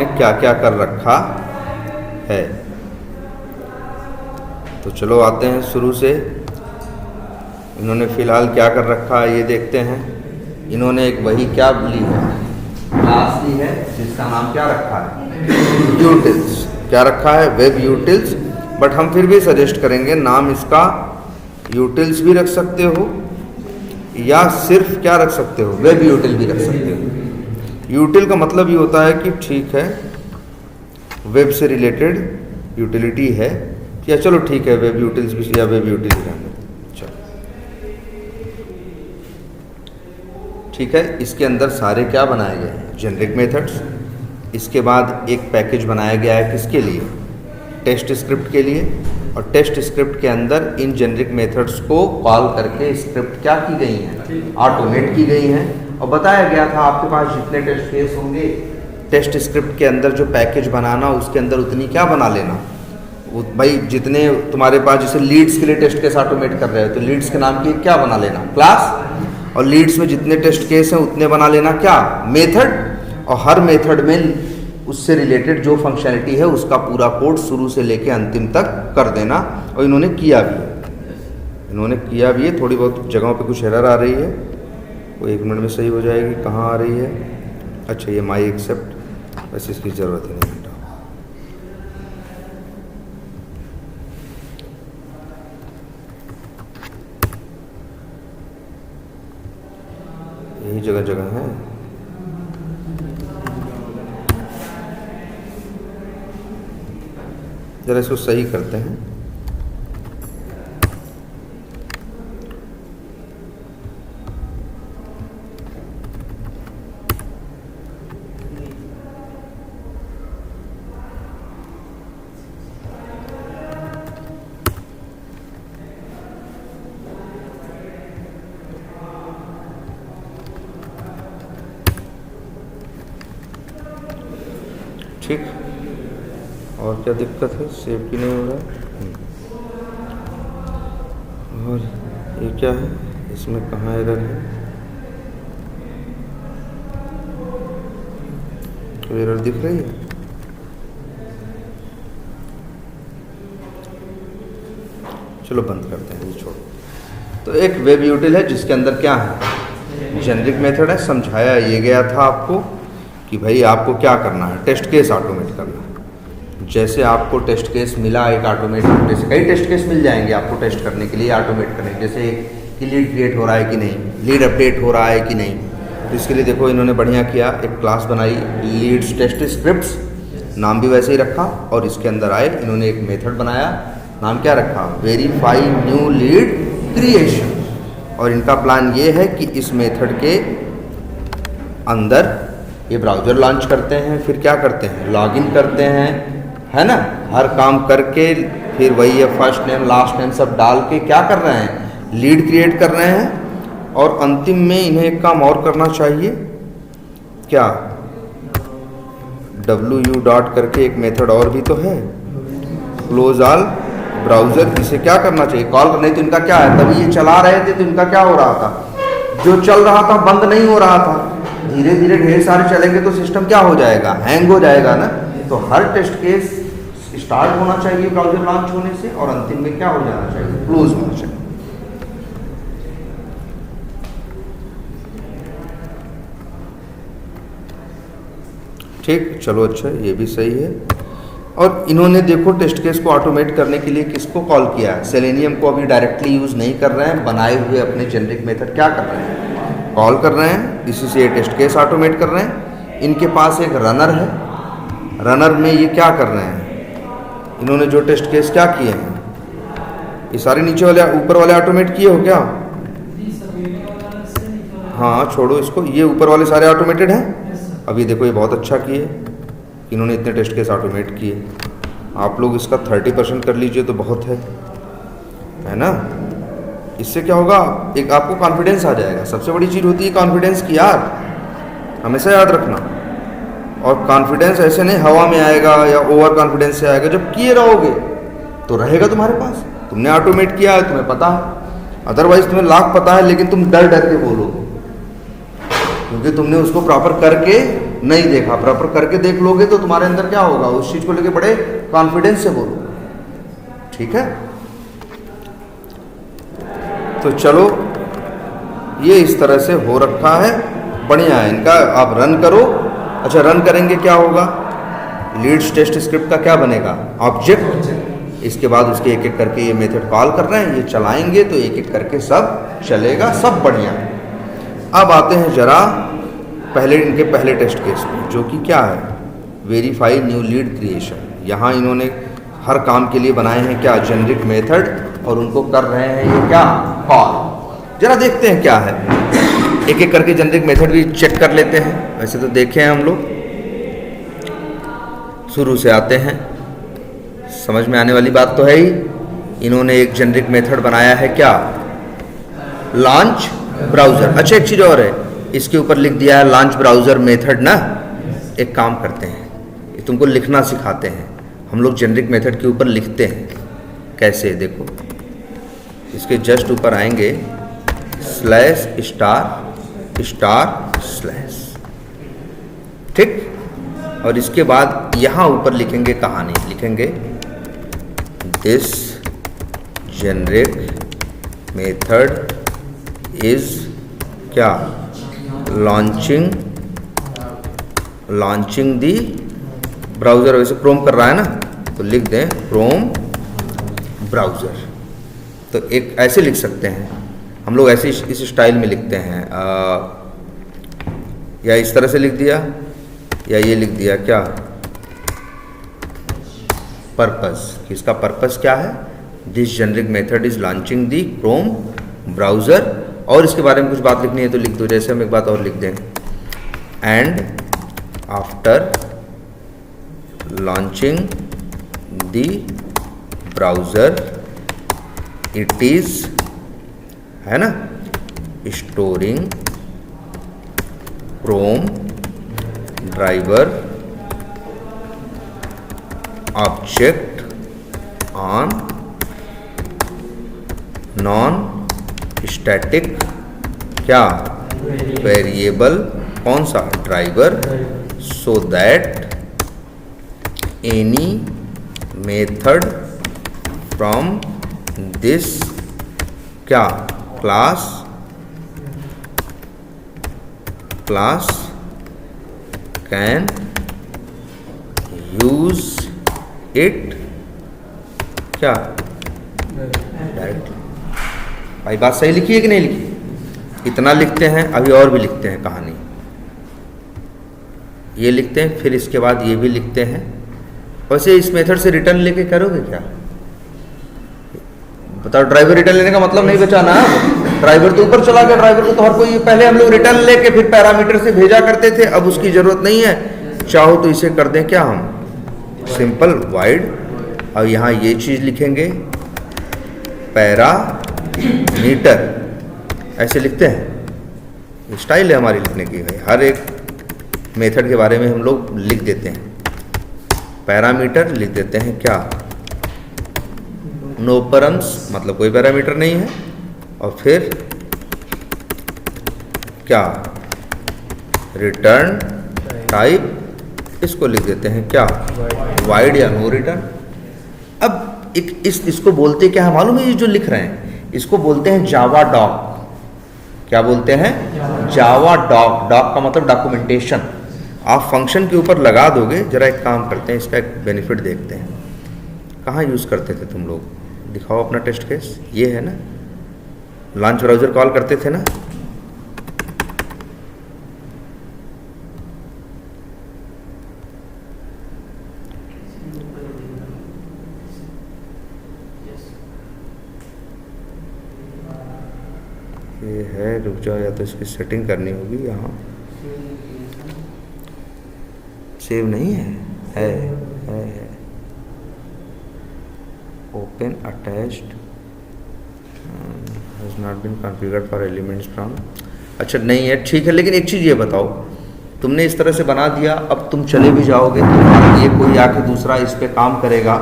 इन्होंने क्या क्या कर रखा है। तो चलो आते हैं शुरू से। इन्होंने फ़िलहाल क्या कर रखा है ये देखते हैं। इन्होंने एक वही क्या ली है, क्लास ली है, जिसका नाम क्या रखा है, यूटिल्स। क्या रखा है, वेब यूटिल्स। बट हम फिर भी सजेस्ट करेंगे नाम इसका यूटिल्स भी रख सकते हो या सिर्फ क्या रख सकते हो, वेब यूटिल भी रख सकते हो। यूटिल का मतलब ये होता है कि ठीक है वेब से रिलेटेड यूटिलिटी है, या चलो ठीक है वेब यूटिल्स भी, या वेब यूटिल भी रहने दो। चलो ठीक है। इसके अंदर सारे क्या बनाए गए हैं, जेनरिक मेथड्स। इसके बाद एक पैकेज बनाया गया है किसके लिए, टेस्ट स्क्रिप्ट के लिए। और टेस्ट स्क्रिप्ट के अंदर इन जेनरिक मेथड्स को कॉल करके स्क्रिप्ट क्या की गई हैं, ऑटोमेट की गई हैं। और बताया गया था आपके पास जितने टेस्ट केस होंगे टेस्ट स्क्रिप्ट के अंदर जो पैकेज बनाना उसके अंदर उतनी क्या बना लेना, वो भाई जितने तुम्हारे पास, जैसे लीड्स के लिए टेस्ट केस ऑटोमेट कर रहे हो तो लीड्स के नाम की क्या बना लेना, क्लास। और लीड्स में जितने टेस्ट केस हैं उतने बना लेना क्या, मेथड। और हर मेथड में उससे रिलेटेड जो फंक्शनलिटी है उसका पूरा कोड शुरू से लेके अंतिम तक कर देना। और इन्होंने किया भी है। थोड़ी बहुत जगहों पे कुछ एरर आ रही है, वो 1 मिनट में सही हो जाएगी। कहाँ आ रही है, अच्छा ये माई एक्सेप्ट, वैसे इसकी ज़रूरत ही नहीं है। यही जगह जगह है। जरा इसको सही करते हैं। ठीक, और क्या दिक्कत है, सेव भी नहीं हो रहा है। और ये क्या है, इसमें कहाँ एरर है, तो एरर दिख रही है। चलो बंद करते हैं, ये छोड़ो। तो एक वेब यूटिल है जिसके अंदर क्या है, जेनरिक मेथड है। समझाया ये गया था आपको कि भाई आपको क्या करना है, टेस्ट केस ऑटोमेट करना है। जैसे आपको टेस्ट केस मिला एक ऑटोमेट, जैसे कई टेस्ट केस मिल जाएंगे आपको टेस्ट करने के लिए, ऑटोमेट करने के, जैसे कि लीड क्रिएट हो रहा है कि नहीं, लीड अपडेट हो रहा है कि नहीं। तो इसके लिए देखो इन्होंने बढ़िया किया, एक क्लास बनाई लीड्स टेस्ट स्क्रिप्ट्स, नाम भी वैसे ही रखा। और इसके अंदर आए इन्होंने एक मेथड बनाया, नाम क्या रखा, वेरीफाई न्यू लीड क्रिएशन। और इनका प्लान ये है कि इस मेथड के अंदर ये ब्राउज़र लॉन्च करते हैं, फिर क्या करते हैं, लॉगिन करते हैं, है ना, हर काम करके फिर वही है फर्स्ट नेम लास्ट नेम सब डाल के क्या कर रहे हैं, लीड क्रिएट कर रहे हैं। और अंतिम में इन्हें एक काम और करना चाहिए, क्या, WU डॉट करके एक मेथड और भी तो है, क्लोज ऑल ब्राउज़र। इसे क्या करना चाहिए, कॉल करना। तो इनका क्या है, तभी ये चला रहे थे तो इनका क्या हो रहा था, जो चल रहा था बंद नहीं हो रहा था। धीरे धीरे ढेर सारे चलेंगे तो सिस्टम क्या हो जाएगा, हैंग हो जाएगा ना। तो हर टेस्ट केस स्टार्ट होना चाहिए ब्राउज़र लॉन्च होने से, और अंतिम में क्या हो जाना चाहिए, क्लोज होना चाहिए। ठीक, चलो अच्छा ये भी सही है। और इन्होंने देखो टेस्ट केस को ऑटोमेट करने के लिए किसको कॉल किया है, सेलेनियम को अभी डायरेक्टली यूज़ नहीं कर रहे हैं, बनाए हुए अपने जेनरिक मेथड क्या कर रहे हैं, कॉल कर रहे हैं, इसी से ये टेस्ट केस ऑटोमेट कर रहे हैं। इनके पास एक रनर है, रनर में ये क्या कर रहे हैं, इन्होंने जो टेस्ट केस क्या किए हैं, ये सारे नीचे वाले ऊपर वाले ऑटोमेट किए हो क्या, हाँ छोड़ो इसको, ये ऊपर वाले सारे ऑटोमेटेड हैं। अभी देखो ये बहुत अच्छा किए, इन्होंने इतने टेस्ट केस ऑटोमेट किए। आप लोग इसका 30% कर लीजिए तो बहुत है ना। इससे क्या होगा, एक आपको कॉन्फिडेंस आ जाएगा। सबसे बड़ी चीज़ होती है कॉन्फिडेंस की यार, हमेशा याद रखना। और कॉन्फिडेंस ऐसे नहीं हवा में आएगा या ओवर कॉन्फिडेंस से आएगा, जब किए रहोगे तो रहेगा तुम्हारे पास, तुमने ऑटोमेट किया है, तुम्हें पता है। अदरवाइज तुम्हें लाख पता है लेकिन तुम डर डर के बोलोगे, क्योंकि तुमने उसको प्रॉपर करके नहीं देखा, प्रॉपर करके देख लोगे तो तुम्हारे अंदर क्या होगा, उस चीज को लेके बड़े कॉन्फिडेंस से बोलो, ठीक है। तो चलो ये इस तरह से हो रखा है, बढ़िया है इनका। आप रन करो। अच्छा, रन करेंगे क्या होगा, लीड्स टेस्ट स्क्रिप्ट का क्या बनेगा, ऑब्जेक्ट। इसके बाद उसके एक एक करके ये मेथड कॉल कर रहे हैं, ये चलाएंगे तो एक एक करके सब चलेगा, सब बढ़िया। अब आते हैं जरा इनके पहले टेस्ट केस में, जो कि क्या है, वेरीफाई न्यू लीड क्रिएशन। यहाँ इन्होंने हर काम के लिए बनाए हैं क्या, जेनरिक मेथड, और उनको कर रहे हैं ये क्या, कॉल। जरा देखते हैं क्या है, एक एक करके जेनरिक मेथड भी चेक कर लेते हैं। वैसे तो देखे हैं हम लोग, शुरू से आते हैं, समझ में आने वाली बात तो है ही। इन्होंने एक जेनरिक मेथड बनाया है क्या, लॉन्च ब्राउज़र। अच्छा, एक चीज़ और है, इसके ऊपर लिख दिया है लॉन्च ब्राउज़र मेथड ना। एक काम करते हैं, ये तुमको लिखना सिखाते हैं। हम लोग जेनरिक मेथड के ऊपर लिखते हैं कैसे, देखो इसके जस्ट ऊपर आएंगे, स्लैश स्टार स्टार स्लैश, ठीक। और इसके बाद यहाँ ऊपर लिखेंगे कहानी, लिखेंगे दिस जेनरिक मेथड इज क्या, लॉन्चिंग दी ब्राउज़र। वैसे क्रोम कर रहा है ना, तो लिख दें क्रोम ब्राउज़र। तो एक ऐसे लिख सकते हैं हम लोग, ऐसे इस स्टाइल में लिखते हैं, या इस तरह से लिख दिया, या ये लिख दिया क्या, पर्पस। इसका पर्पस क्या है, this generic method is launching the Chrome browser. और इसके बारे में कुछ बात लिखनी है तो लिख दो। जैसे हम एक बात और लिख दें, and after launching the browser it is, है ना, storing Chrome driver object on non static क्या, वेरिएबल, कौन सा, driver, so that any method from this क्या, क्लास कैन यूज इट क्या, डायरेक्टली। भाई बात सही लिखी है कि नहीं लिखी, इतना लिखते हैं। अभी और भी लिखते हैं कहानी, ये लिखते हैं, फिर इसके बाद ये भी लिखते हैं। वैसे इस मेथड से रिटर्न लेके करोगे क्या, बताओ। ड्राइवर रिटर्न लेने का मतलब नहीं बचाना, ड्राइवर तो ऊपर चला गया, ड्राइवर को तो हर कोई, पहले हम लोग रिटर्न लेके फिर पैरामीटर से भेजा करते थे, अब उसकी जरूरत नहीं है। चाहो तो इसे कर दें क्या, हम सिंपल वाइड, और यहाँ ये चीज़ लिखेंगे पैरामीटर, ऐसे लिखते हैं। स्टाइल है हमारी लिखने की भाई, हर एक मेथड के बारे में हम लोग लिख देते हैं। पैरामीटर लिख देते हैं क्या, नो परम्स, मतलब कोई पैरामीटर नहीं है। और फिर क्या, रिटर्न टाइप, इसको लिख देते हैं क्या, वाइड या नो रिटर्न। अब इसको बोलते क्या है मालूम है, ये जो लिख रहे हैं इसको बोलते हैं जावा डॉक। क्या बोलते हैं, जावा डॉक। डॉक का मतलब डॉक्यूमेंटेशन। आप फंक्शन के ऊपर लगा दोगे। जरा एक काम करते हैं, इसका एक बेनिफिट देखते हैं। कहाँ यूज़ करते थे तुम लोग, दिखाओ अपना टेस्ट केस। ये है ना, लॉन्च ब्राउज़र कॉल करते थे ना, ये है, रुक जाओ, या तो इसकी सेटिंग करनी होगी। यहाँ सेव नहीं है, है। Open attached has not been configured for elements from. अच्छा नहीं है, ठीक है। लेकिन एक चीज़ ये बताओ, तुमने इस तरह से बना दिया, अब तुम चले भी जाओगे तो ये कोई आके दूसरा इस पे काम करेगा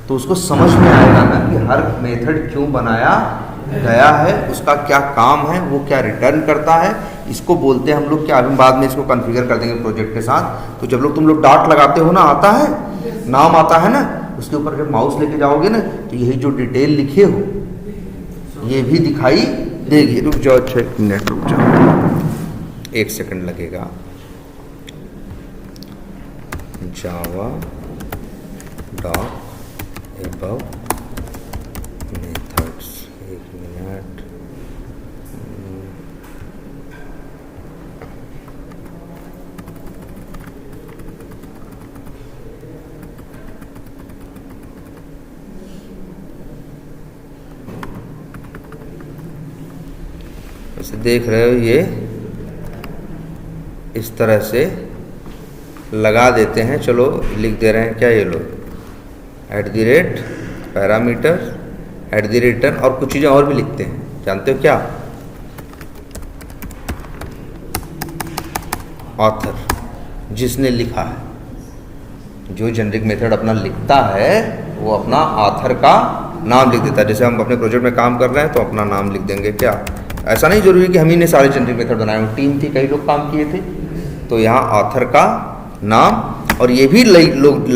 तो उसको समझ में आएगा ना कि हर मेथड क्यों बनाया गया है, उसका क्या काम है, वो क्या रिटर्न करता है, इसको बोलते हैं हम लोग क्या, अभी बाद में इसको कॉन्फ़िगर कर देंगे प्रोजेक्ट के साथ। तो जब लोग तुम लोग डॉट लगाते हो ना, आता है नाम आता है ना, उसके ऊपर जब माउस लेके जाओगे ना तो यही जो डिटेल लिखे हो ये भी दिखाई देगी। रुक जाओ, 1 मिनट रुक जाओ, 1 सेकंड लगेगा। जावा डॉक एबव मेथड्स, 1 मिनट। ऐसे देख रहे हो, ये इस तरह से लगा देते हैं। चलो लिख दे रहे हैं क्या ये लोग, @ पैरामीटर @ और कुछ चीज़ें और भी लिखते हैं, जानते हो क्या, ऑथर, जिसने लिखा है। जो जेनरिक मेथड अपना लिखता है वो अपना ऑथर का नाम लिख देता है। जैसे हम अपने प्रोजेक्ट में काम कर रहे हैं तो अपना नाम लिख देंगे क्या। ऐसा नहीं जरूरी कि हम ही ने सारे जेनरिक मेथड बनाए हों, टीम थी, कई लोग काम किए थे। तो यहाँ ऑथर का नाम, और ये भी लोग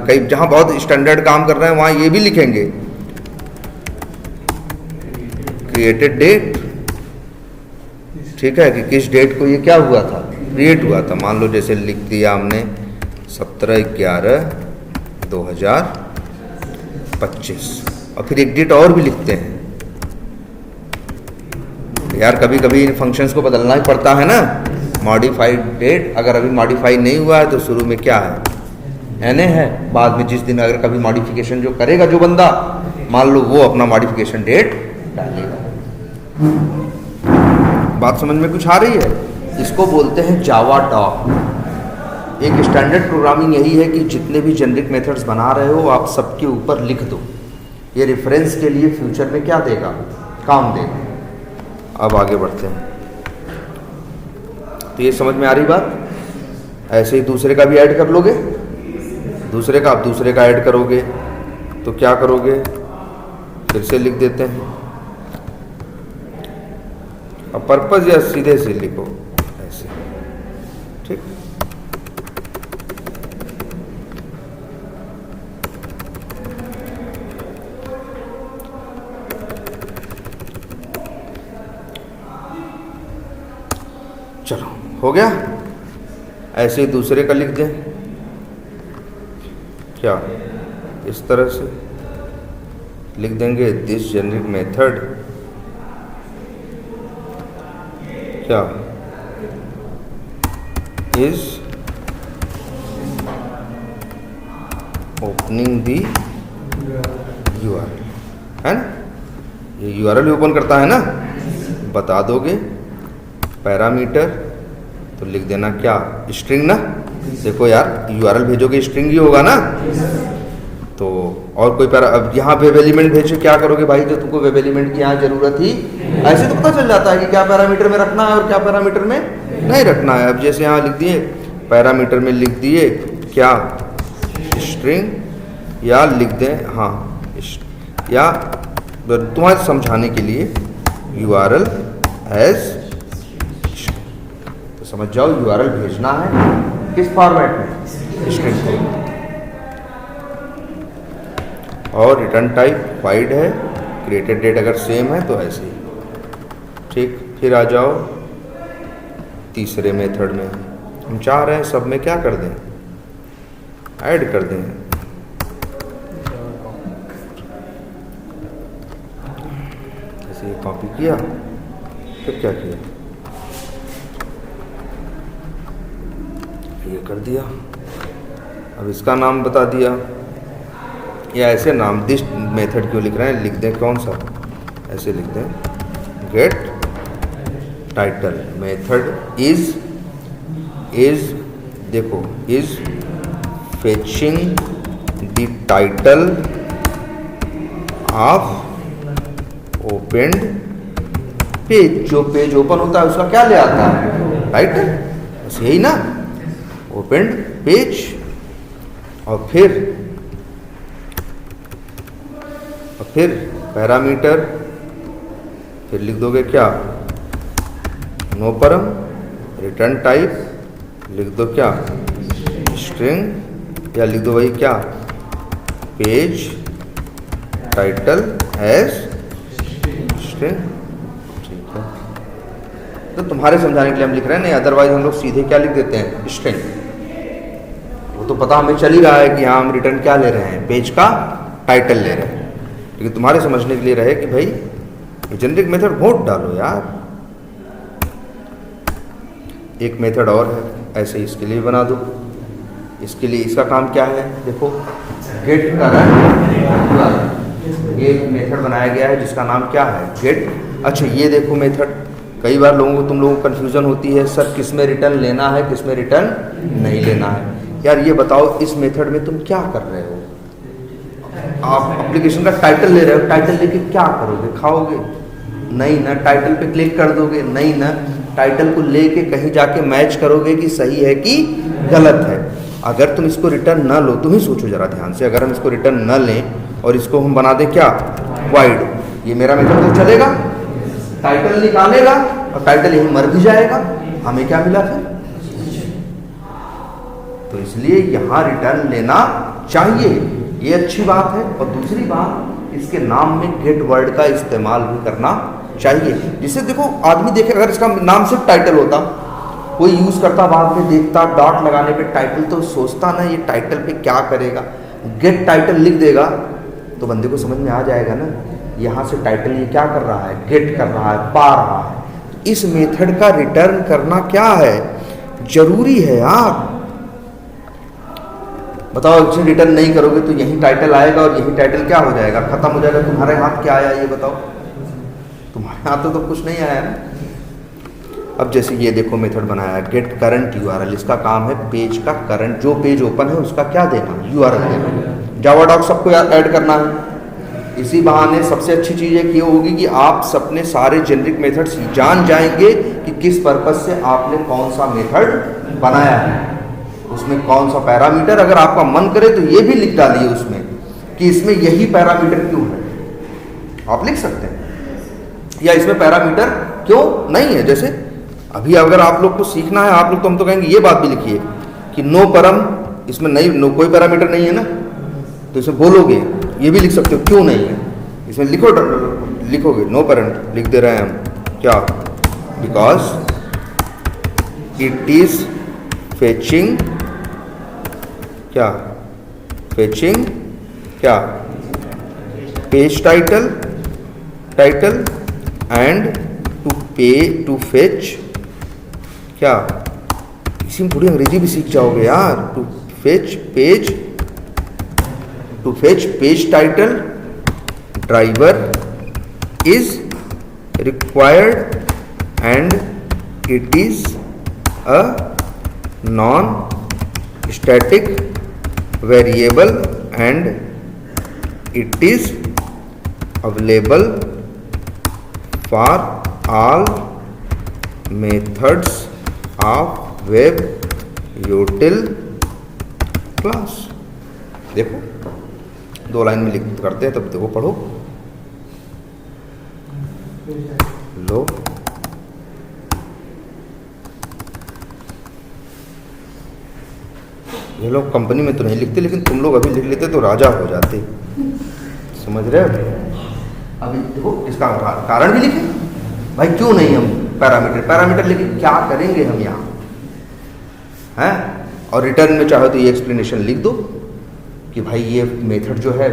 कई जहाँ बहुत स्टैंडर्ड काम कर रहे हैं वहाँ ये भी लिखेंगे, क्रिएटेड डेट, ठीक है, कि किस डेट को ये क्या हुआ था, क्रिएट हुआ था। मान लो जैसे लिख दिया हमने 17/11/2025, और फिर एक डेट और भी लिखते हैं यार, कभी कभी फंक्शंस को बदलना ही पड़ता है ना। मॉडिफाइड डेट, अगर अभी मॉडिफाई नहीं हुआ है तो शुरू में क्या है, NA है, बाद में जिस दिन अगर कभी मॉडिफिकेशन जो करेगा जो बंदा, मान लो वो अपना मॉडिफिकेशन डेट डालेगा। बात समझ में कुछ आ रही है। इसको बोलते हैं जावा डॉक। एक स्टैंडर्ड प्रोग्रामिंग यही है कि जितने भी जेनरिक मेथड्स बना रहे हो आप सबके ऊपर लिख दो, ये रेफरेंस के लिए फ्यूचर में क्या देगा, काम देगा। अब आगे बढ़ते हैं। तो ये समझ में आ रही बात। ऐसे ही दूसरे का भी ऐड कर लोगे, दूसरे का, आप दूसरे का ऐड करोगे तो क्या करोगे, फिर से लिख देते हैं। अब पर्पस या सीधे से लिखो ऐसे, ठीक। चलो हो गया। ऐसे ही दूसरे का लिख दें क्या, इस तरह से लिख देंगे, दिस जेनरिक मेथड क्या इज ओपनिंग दी URL, है ना, ये URL भी ओपन करता है ना, बता दोगे। पैरामीटर तो लिख देना क्या, स्ट्रिंग ना, देखो यार URL भेजोगे स्ट्रिंग ही होगा ना। तो और कोई अब यहाँ वेब एलिमेंट भेजो, क्या करोगे भाई, जो तुमको वेब एलिमेंट की यहाँ जरूरत ही, ऐसे तो पता चल जाता है कि क्या पैरामीटर में रखना है और क्या पैरामीटर में नहीं रखना है। अब जैसे यहाँ लिख दिए, पैरामीटर में लिख दिए क्या, स्ट्रिंग, या लिख दें हाँ, या तुम्हारे समझाने के लिए URL एज, तो समझ जाओ URL भेजना है किस फॉर्मेट में, स्ट्रिंग को। और रिटर्न टाइप वाइड है, क्रिएटेड डेट अगर सेम है तो ऐसे ही, ठीक। फिर आ जाओ तीसरे मेथड में, हम चाह रहे हैं सब में क्या कर दें, ऐड कर दें। ऐसे ये कॉपी किया, फिर क्या किया, ये कर दिया। अब इसका नाम बता दिया, या ऐसे नाम, दिस मेथड क्यों लिख रहे हैं, लिख दें कौन सा, ऐसे लिख दें, गेट टाइटल मेथड इज देखो, is fetching the title of open page. जो पेज ओपन होता है उसका क्या ले आता है, टाइटल, बस यही ना, ओपन पेज। और फिर पैरामीटर, फिर लिख दोगे क्या, नो परम, रिटर्न टाइप लिख दो क्या, स्ट्रिंग, या लिख दो भाई क्या, पेज टाइटल एज स्ट्रिंग। ठीक है, तो तुम्हारे समझाने के लिए हम लिख रहे हैं, नहीं अदरवाइज हम लोग सीधे क्या लिख देते हैं, स्ट्रिंग। वो तो पता हमें चल ही रहा है कि हाँ हम रिटर्न क्या ले रहे हैं, पेज का टाइटल ले रहे हैं, लेकिन तुम्हारे समझने के लिए रहे कि भाई जेनेरिक मेथड वोट डालो यार। एक मेथड और है, ऐसे इसके लिए बना दो। इसके लिए इसका काम क्या है, देखो गेट करंट, ये एक मेथड बनाया गया है जिसका नाम क्या है, गेट। अच्छा ये देखो मेथड, कई बार तुम लोगों को कन्फ्यूजन होती है, सर किस में रिटर्न लेना है, किस में रिटर्न नहीं लेना है। यार ये बताओ, इस मेथड में तुम क्या कर रहे हो, आप एप्लीकेशन का टाइटल ले रहे हो, टाइटल लेके क्या करोगे, खाओगे नहीं ना, टाइटल पे क्लिक कर दोगे नहीं ना, टाइटल को लेके कहीं जाके मैच करोगे कि सही है कि गलत है। अगर तुम इसको रिटर्न ना लो, तुम ही सोचो जरा ध्यान से, अगर हम इसको रिटर्न न लें और इसको हम बना दें क्या, वाइड, ये मेरा मेथड तो चलेगा, टाइटल निकालेगा और टाइटल यही मर भी जाएगा, हमें क्या मिला फिर। तो इसलिए यहाँ रिटर्न लेना चाहिए, ये अच्छी बात है। और दूसरी बात, इसके नाम में गेट वर्ड का इस्तेमाल भी करना चाहिए, जिससे देखो आदमी देखे, अगर इसका नाम सिर्फ टाइटल होता, कोई यूज करता, बाद में देखता डॉट लगाने पे टाइटल, तो सोचता ना ये टाइटल पे क्या करेगा, गेट टाइटल लिख देगा तो बंदे को समझ में आ जाएगा ना, यहाँ से टाइटल ये क्या कर रहा है, गेट कर रहा है, पा रहा है। इस मेथड का रिटर्न करना क्या है, जरूरी है यार। बताओ इसे रिटर्न नहीं करोगे तो यही टाइटल आएगा और यही टाइटल क्या हो जाएगा, खत्म हो जाएगा। तुम्हारे हाथ क्या आया ये बताओ, तुम्हारे हाथ तो कुछ नहीं आया ना। अब जैसे ये देखो मेथड बनाया है गेट करंट यूआरएल, इसका काम है पेज का करंट, जो पेज ओपन है उसका क्या देना, यूआरएल देना। जावा डॉक सबको ऐड करना है। इसी बहाने सबसे अच्छी चीज़ एक ये होगी कि आप अपने सारे जेनरिक मेथड्स जान जाएंगे कि किस पर्पज से आपने कौन सा मेथड बनाया है, उसमें कौन सा पैरामीटर, अगर आपका मन करे तो ये भी लिख डालिए उसमें कि इसमें यही पैरामीटर क्यों है, आप लिख सकते हैं, या इसमें पैरामीटर क्यों नहीं है। जैसे अभी अगर आप लोग को सीखना है, आप लोग तो हम तो कहेंगे ये बात भी लिखिए कि नो परम, इसमें नहीं, नो कोई पैरामीटर नहीं है ना, तो इसे बोलोगे, ये भी लिख सकते हो क्यों नहीं है, इसमें लिखोगे नो पैरामीटर, लिख दे रहे हैं हम क्या, बिकॉज इट इज फेचिंग क्या, फेचिंग क्या, page title and to fetch क्या, इसी में थोड़ी अंग्रेजी भी सीख जाओगे यार, to fetch page title driver is required and it is a non static variable and it is available for all methods of web util class. देखो 2 लाइन में लिख करते हैं, तब देखो पढ़ो लो, ये लोग कंपनी में तो नहीं लिखते, लेकिन तुम लोग अभी लिख लेते तो राजा हो जाते, समझ रहे हो। अभी देखो इसका कारण भी लिखे भाई, क्यों नहीं हम पैरामीटर लेके क्या करेंगे हम यहाँ हैं, और रिटर्न में चाहो तो ये एक्सप्लेनेशन लिख दो कि भाई ये मेथड जो है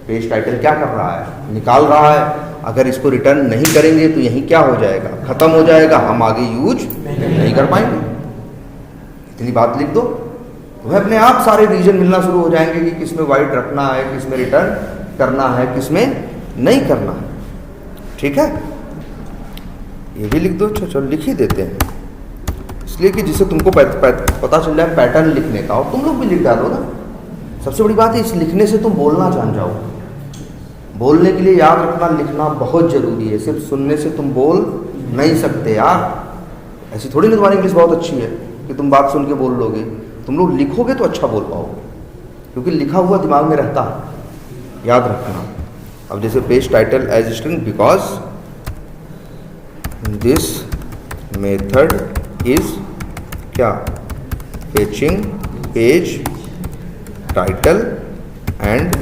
पेज टाइटल क्या कर रहा है, निकाल रहा है, अगर इसको रिटर्न नहीं करेंगे तो यहीं क्या हो जाएगा, खत्म हो जाएगा, हम आगे यूज नहीं कर पाएंगे। इतनी बात लिख दो, तुम्हें अपने आप सारे रीजन मिलना शुरू हो जाएंगे कि किस में वाइड रखना है, किस में रिटर्न करना है, किस में नहीं करना है। ठीक है, ये भी लिख दो, चलो लिख ही देते हैं, इसलिए कि जिससे तुमको पता चल जाए पैटर्न लिखने का, और तुम लोग भी लिख डालो ना। सबसे बड़ी बात है इस लिखने से तुम बोलना जान जाओ। बोलने के लिए याद रखना, लिखना बहुत जरूरी है, सिर्फ सुनने से तुम बोल नहीं सकते यार। ऐसी थोड़ी ना तुम्हारी इंग्लिश बहुत अच्छी है कि तुम बात सुन के बोल लोगे, तुम लोग लिखोगे तो अच्छा बोल पाओगे, क्योंकि लिखा हुआ दिमाग में रहता है, याद रखना। अब जैसे page title as string, because this method is क्या, fetching page title, and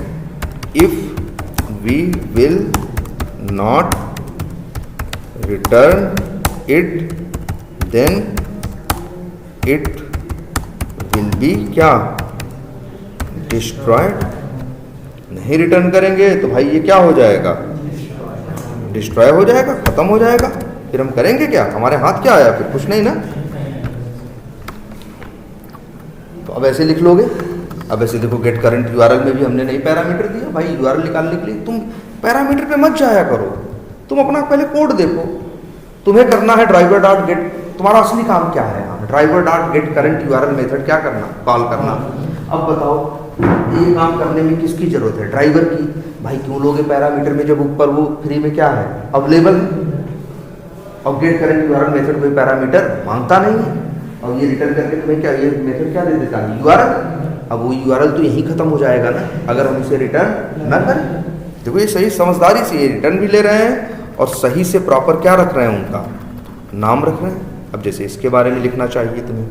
if we will not return it then it will be क्या, डिस्ट्रॉयड। नहीं रिटर्न करेंगे तो भाई ये क्या हो जाएगा, डिस्ट्रॉय हो जाएगा, खत्म हो जाएगा। फिर हम करेंगे क्या, हमारे हाथ क्या आया, फिर कुछ नहीं ना। तो अब ऐसे लिख लोगे। अब ऐसे देखो, गेट करंट यूआरएल में भी हमने नई पैरामीटर दिया भाई यूआरएल निकालने के लिए। तुम पैरामीटर पे मत जाया करो, तुम अपना पहले कोड देखो। तुम्हें करना है ड्राइवर डॉट गेट, तुम्हारा असली काम क्या है यहाँ, driver dot gate current URL method क्या करना, कॉल करना। अब बताओ ये काम करने में किसकी जरूरत है, ड्राइवर की। भाई क्यों लोगे पैरामीटर में जब ऊपर वो फ्री में क्या है, अवेलेबल है। अब गेट करंट यूआरएल मेथड कोई पैरामीटर मांगता नहीं है, और ये रिटर्न करके तुम्हें क्या, ये मेथड क्या दे देता है, यूआरएल। अब वो यूआरएल तो यहीं खत्म हो जाएगा ना अगर हम इसे रिटर्न ना करें। देखो ये सही समझदारी से ये रिटर्न भी ले रहे हैं और सही से प्रॉपर क्या रख रहे हैं, उनका नाम रख रहे हैं। अब जैसे इसके बारे में लिखना चाहिए तुम्हें,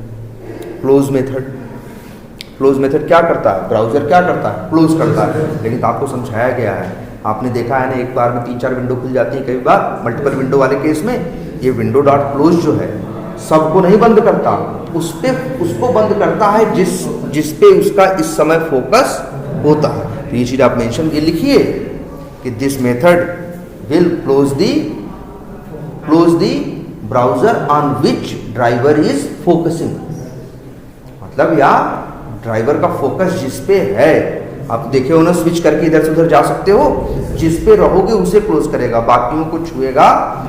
क्लोज मेथड। क्लोज मेथड क्या करता है, ब्राउजर क्या करता है, क्लोज करता है। लेकिन तो आपको समझाया गया है, आपने देखा है ना, एक बार में 3-4 विंडो खुल जाती है, कई बार मल्टीपल विंडो वाले केस में ये विंडो डॉट क्लोज जो है सबको नहीं बंद करता, उसको बंद करता है जिस पे उसका इस समय फोकस होता है। तो ये चीज आप मेंशन ये लिखिए कि this method will close the browser on which driver is focusing. मतलब या ड्राइवर का फोकस जिस पे है, आप देखे हो ना, स्विच करके इधर से उधर जा सकते हो, जिस पे रहोगे उसे क्लोज करेगा, बाकियों को छुएगा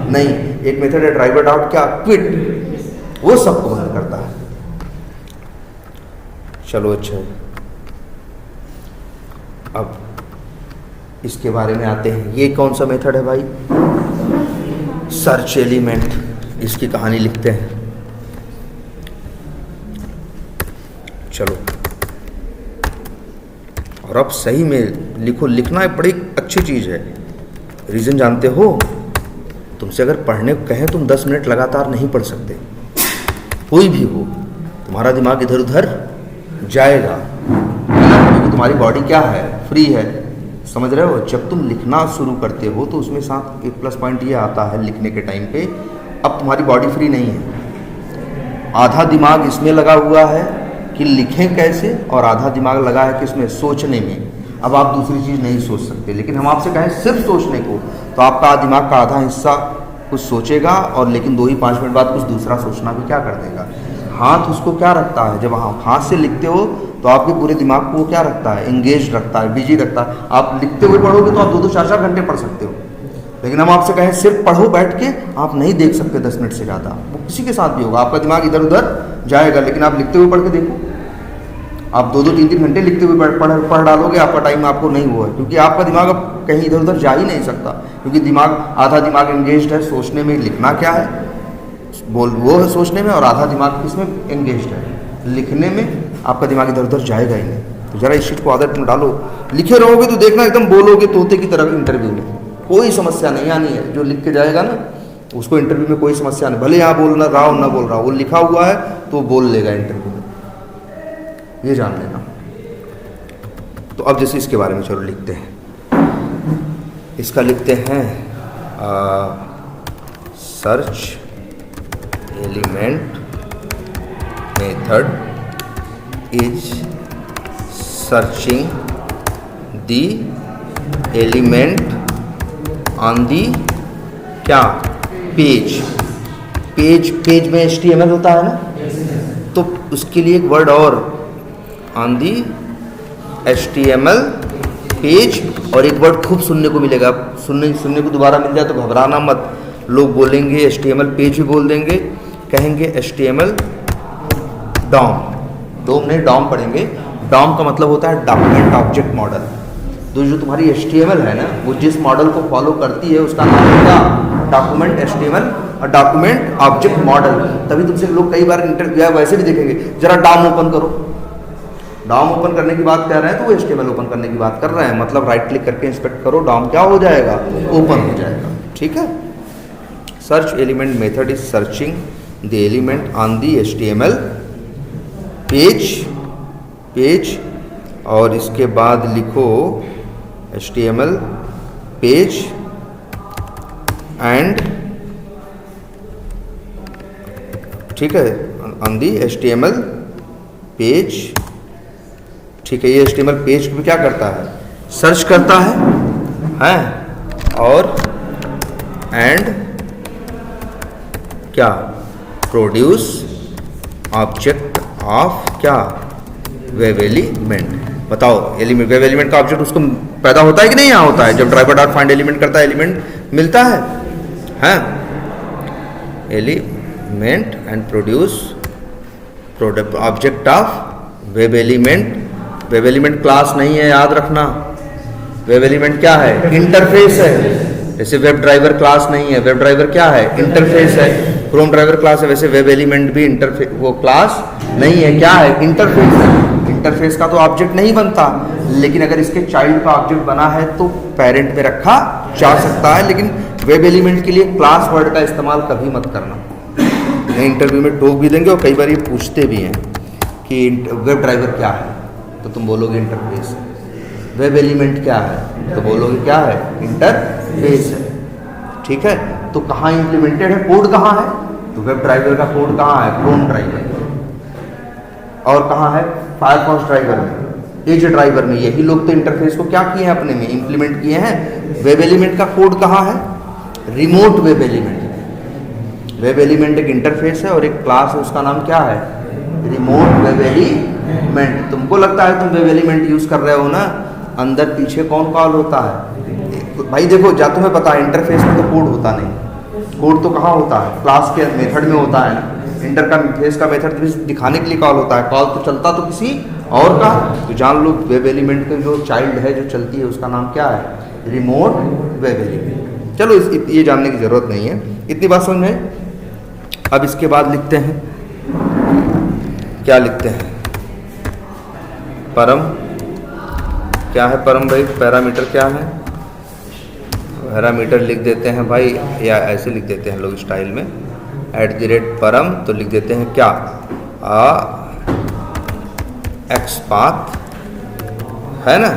नहीं। एक मेथड है ड्राइवर डॉट क्या, क्विट, वो सबको बंद करता है। चलो अच्छा, अब इसके बारे में आते हैं। ये कौन सा मेथड है भाई, सर्च एलिमेंट। इसकी कहानी लिखते हैं। चलो, और अब सही में लिखो, लिखना एक बड़ी अच्छी चीज़ है। रीज़न जानते हो, तुमसे अगर पढ़ने को कहें तुम 10 मिनट लगातार नहीं पढ़ सकते, कोई भी हो, तुम्हारा दिमाग इधर उधर जाएगा, क्योंकि तुम्हारी बॉडी क्या है, फ्री है। समझ रहे हो, जब तुम लिखना शुरू करते हो तो उसमें साथ एक प्लस पॉइंट ये आता है लिखने के टाइम पे, अब तुम्हारी बॉडी फ्री नहीं है। आधा दिमाग इसमें लगा हुआ है कि लिखें कैसे, और आधा दिमाग लगा है कि इसमें सोचने में। अब आप दूसरी चीज़ नहीं सोच सकते, लेकिन हम आपसे कहें सिर्फ सोचने को, तो आपका दिमाग का आधा हिस्सा कुछ सोचेगा, और लेकिन 2 ही 5 मिनट बाद कुछ दूसरा सोचना भी क्या कर देगा। हाथ उसको क्या रखता है, जब हाथ से लिखते हो तो आपके पूरे दिमाग को वो क्या रखता है, एंगेज रखता है, बिजी रखता है। आप लिखते हुए पढ़ोगे तो आप 2-2, 4-4 घंटे पढ़ सकते हो, लेकिन हम आपसे कहें सिर्फ पढ़ो बैठ के, आप नहीं देख सकते 10 मिनट से ज़्यादा। वो किसी के साथ भी होगा, आपका दिमाग इधर उधर जाएगा, लेकिन आप लिखते हुए पढ़ के देखो, आप 2-2, 3-3 घंटे लिखते हुए पढ़ डालोगे, आपका टाइम आपको नहीं हुआ है, क्योंकि आपका दिमाग अब कहीं इधर उधर जा ही नहीं सकता, क्योंकि दिमाग, आधा दिमाग एंगेज्ड है सोचने में, लिखना क्या है वो है सोचने में, और आधा दिमाग किसमें एंगेज्ड है, लिखने में। आपका दिमाग इधर उधर जाएगा ही नहीं। तो जरा इस चीज़ को आदत में डालो, लिखे रहोगे तो देखना एकदम बोलोगे तोते की तरह इंटरव्यू में, कोई समस्या नहीं आनी है। जो लिख के जाएगा ना उसको इंटरव्यू में कोई समस्या नहीं, भले यहाँ बोल रहा हो ना बोल रहा हो, वो लिखा हुआ है तो बोल लेगा इंटरव्यू में, ये जान लेना। तो अब जैसे इसके बारे में चलो लिखते हैं। इसका लिखते हैं search element method is searching the element on the क्या, पेज में HTML होता है ना, तो उसके लिए एक वर्ड और, ऑन दी HTML पेज, और एक वर्ड खूब सुनने को मिलेगा, सुनने को दोबारा मिल जाए तो घबराना मत। लोग बोलेंगे HTML पेज भी बोल देंगे, कहेंगे HTML डॉम नहीं, डॉम पढ़ेंगे। डॉम का मतलब होता है डॉक्यूमेंट ऑब्जेक्ट मॉडल। तो जो तुम्हारी HTML है ना, वो जिस मॉडल को फॉलो करती है उसका नाम होगा डॉक्यूमेंट HTML और डॉक्यूमेंट ऑब्जेक्ट मॉडल। तभी तुमसे लोग कई बार इंटरव्यू वैसे भी देखेंगे, जरा डॉम ओपन करो, डॉम ओपन करने की बात कर रहे हैं तो वो HTML ओपन करने की बात कर रहे हैं, मतलब राइट क्लिक करके इंस्पेक्ट करो, डॉम क्या हो जाएगा, ओपन हो जाएगा। ठीक है। Search element method is searching the element on the HTML page और इसके बाद लिखो HTML पेज एंड, ठीक है, ऑन दी HTML पेज। ठीक है, ये HTML पेज में क्या करता है, सर्च करता है और एंड क्या, प्रोड्यूस ऑब्जेक्ट ऑफ क्या, वेब एलिमेंट। बताओ एलिमेंट, वेब एलिमेंट का ऑब्जेक्ट उसको पैदा होता है कि नहीं, यहाँ होता है। जब ड्राइवर डॉट फाइंड एलिमेंट करता है एलिमेंट मिलता है element and produce product object of web element. Web element class नहीं है, याद रखना। वेब एलिमेंट क्या है, इंटरफेस है। जैसे वेब ड्राइवर क्लास नहीं है, वेब ड्राइवर क्या है, इंटरफेस है। क्रोम ड्राइवर क्लास है, वैसे वेब एलिमेंट भी इंटरफेस, वो क्लास नहीं है, क्या है, इंटरफेस है। इंटरफेस का तो ऑब्जेक्ट नहीं बनता, लेकिन अगर इसके चाइल्ड का ऑब्जेक्ट बना है तो पेरेंट में रखा जा सकता है। लेकिन वेब एलिमेंट के लिए क्लास वर्ड का इस्तेमाल कभी मत करना। इंटरव्यू में टोक भी देंगे और कई बार ये पूछते भी हैं कि वेब ड्राइवर क्या है, तो तुम बोलोगे इंटरफेस है। वेब एलिमेंट क्या है, तो बोलोगे क्या है, इंटरफेस है। ठीक है, तो कहाँ इंप्लीमेंटेड है, कोड कहाँ है, तो वेब ड्राइवर का कोड कहाँ है, क्रोम ड्राइवर। और कहाँ है, फायरफॉक्स ड्राइवर में, एज ड्राइवर में। यही लोग तो इंटरफेस को क्या किए हैं, अपने में इंप्लीमेंट किए हैं। वेब एलिमेंट का कोड कहाँ है, remote web element. Web element एक इंटरफेस है और एक क्लास है, उसका नाम क्या है, रिमोट वेब एलिमेंट। तुमको लगता है तुम वेब एलिमेंट यूज कर रहे हो ना, अंदर पीछे कौन कॉल होता है। भाई देखो, जा तुम्हें पता है इंटरफेस में तो कोड होता नहीं। कोड तो कहाँ होता है, क्लास के मेथड में होता है ना। इंटरफेस का मेथड दिखाने के लिए कॉल होता है, कॉल तो चलता तो किसी और का। तो जान लो वेब एलिमेंट का जो चाइल्ड है, जो चलती है, उसका नाम क्या है, रिमोट वेब एलिमेंट। चलो ये जानने की जरूरत नहीं है, इतनी बात समझ में। अब इसके बाद लिखते हैं, क्या लिखते हैं, परम। क्या है परम भाई, पैरामीटर क्या है, पैरामीटर लिख देते हैं भाई, या ऐसे लिख देते हैं लोग स्टाइल में, @परम। तो लिख देते हैं क्या, XPath है ना,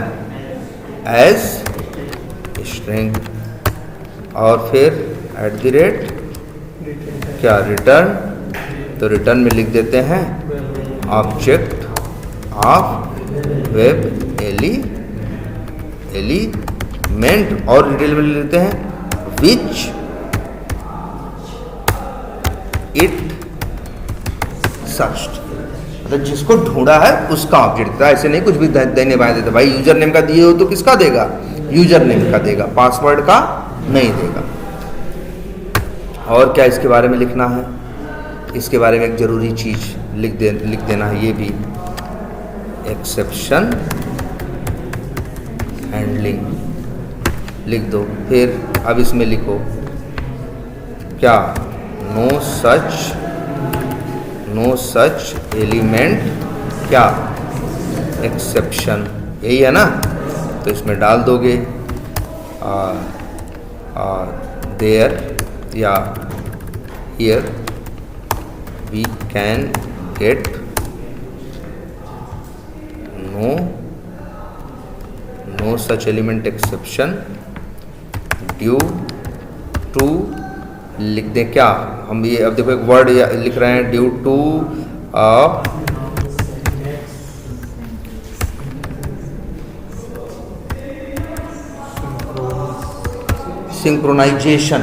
एज स्ट्रिंग। और फिर क्या, रिटर्न। तो रिटर्न में लिख देते हैं ऑब्जेक्ट ऑफ वेब एलिमेंट। और डिटेल में लिख देते हैं विच इट सर्च्ड। मतलब जिसको ढूंढा है उसका ऑब्जेक्ट। ऐसे नहीं कुछ भी देने बाय देते भाई। यूजर नेम का दिए हो तो किसका देगा, यूजर नेम का देगा, पासवर्ड का नहीं देगा। और क्या इसके बारे में लिखना है, इसके बारे में एक ज़रूरी चीज़ लिख देना है, ये भी एक्सेप्शन हैंडलिंग लिख दो। फिर अब इसमें लिखो क्या, नो सच एलिमेंट क्या, एक्सेप्शन। यही है ना, तो इसमें डाल दोगे देयर या here we can get no such element exception due to, लिख दें क्या हम, ये अब देखो एक वर्ड लिख रहे हैं, ड्यू टू सिंक्रोनाइजेशन।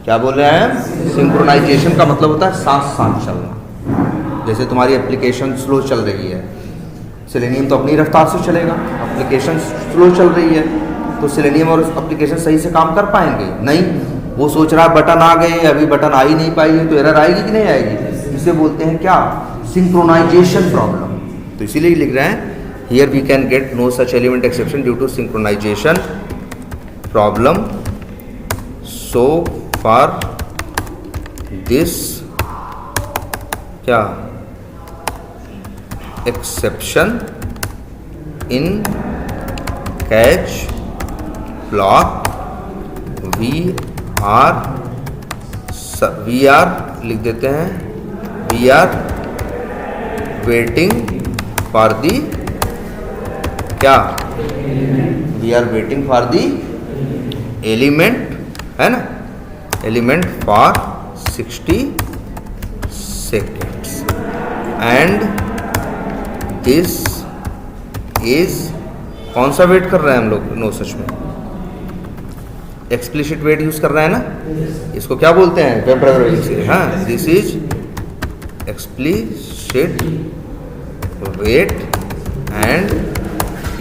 क्या बोल रहे हैं, सिंक्रोनाइजेशन का मतलब होता है साथ साथ चलना। जैसे तुम्हारी एप्लीकेशन स्लो चल रही है, सेलेनियम तो अपनी रफ्तार से चलेगा, एप्लीकेशन स्लो चल रही है, तो सेलेनियम और एप्लीकेशन सही से काम कर पाएंगे नहीं। वो सोच रहा है बटन आ गए, अभी बटन आ ही नहीं पाई है, तो एरर आएगी कि नहीं आएगी। इसे बोलते हैं क्या, सिंक्रोनाइजेशन प्रॉब्लम। तो इसीलिए लिख रहे हैं here we can get no such element exception due to synchronization problem. So for this क्या, exception in catch block we are लिख देते हैं, we are waiting for the क्या, we are waiting for the element, है ना, element for 60 seconds and this is, कौन सा wait कर रहे हैं हम लोग, नो सच में एक्सप्लिसिट वेट यूज कर रहे हैं ना, इसको क्या बोलते हैं, वेब, हाँ, this is explicit wait and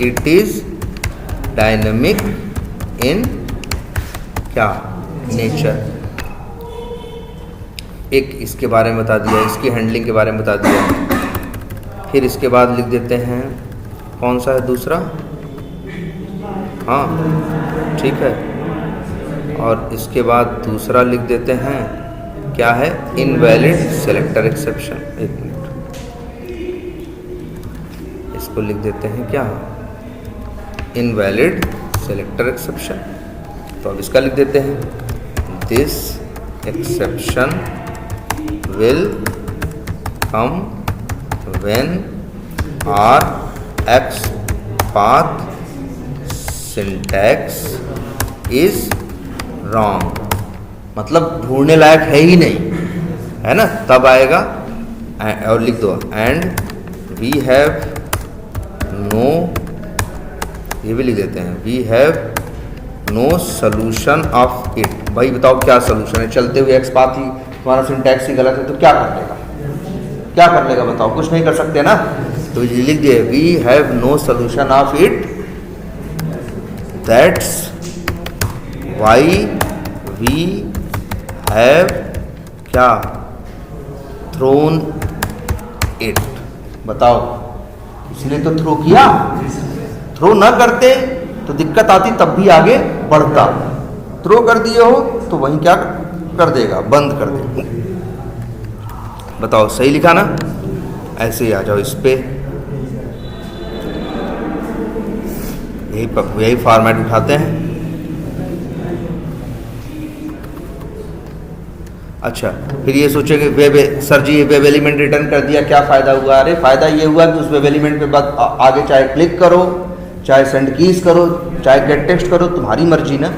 it is dynamic in क्या, नेचर। एक इसके बारे में बता दिया, इसकी हैंडलिंग के बारे में बता दिया, फिर इसके बाद लिख देते हैं कौन सा है दूसरा, हाँ ठीक है, और इसके बाद दूसरा लिख देते हैं क्या है, इनवैलिड सेलेक्टर एक्सेप्शन। एक मिनट, इसको लिख देते हैं क्या, इनवैलिड सेलेक्टर एक्सेप्शन। तो अब इसका लिख देते हैं this exception will come when are X path syntax is wrong, मतलब ढूंढने लायक है ही नहीं, है ना, तब आएगा। और लिख दो एंड वी हैव नो, ये भी लिख देते हैं, we have no solution of it. भाई बताओ क्या सोल्यूशन है, चलते हुए एक्स पाथ ही तुम्हारा सिंटैक्स ही गलत है तो क्या कर लेगा, क्या कर लेगा बताओ, कुछ नहीं कर सकते ना, तो ये लिख दिए we have no solution of it, that's why we have क्या, थ्रोन इट। बताओ, इसलिए तो थ्रो किया, थ्रो ना करते तो दिक्कत आती, तब भी आगे बढ़ता, थ्रो कर दिए हो तो वहीं क्या कर देगा, बंद कर देगा। बताओ सही लिखा ना, ऐसे ही आ जाओ इस पे, यही फॉर्मेट उठाते हैं। अच्छा, फिर ये सोचे कि वेब सर जी ये वेब एलिमेंट रिटर्न कर दिया, क्या फ़ायदा हुआ? अरे फ़ायदा ये हुआ कि उस वेब एलिमेंट पे बाद आगे चाहे क्लिक करो, चाहे सेंड कीज करो, चाहे गेट टेक्स्ट करो, तुम्हारी मर्जी ना,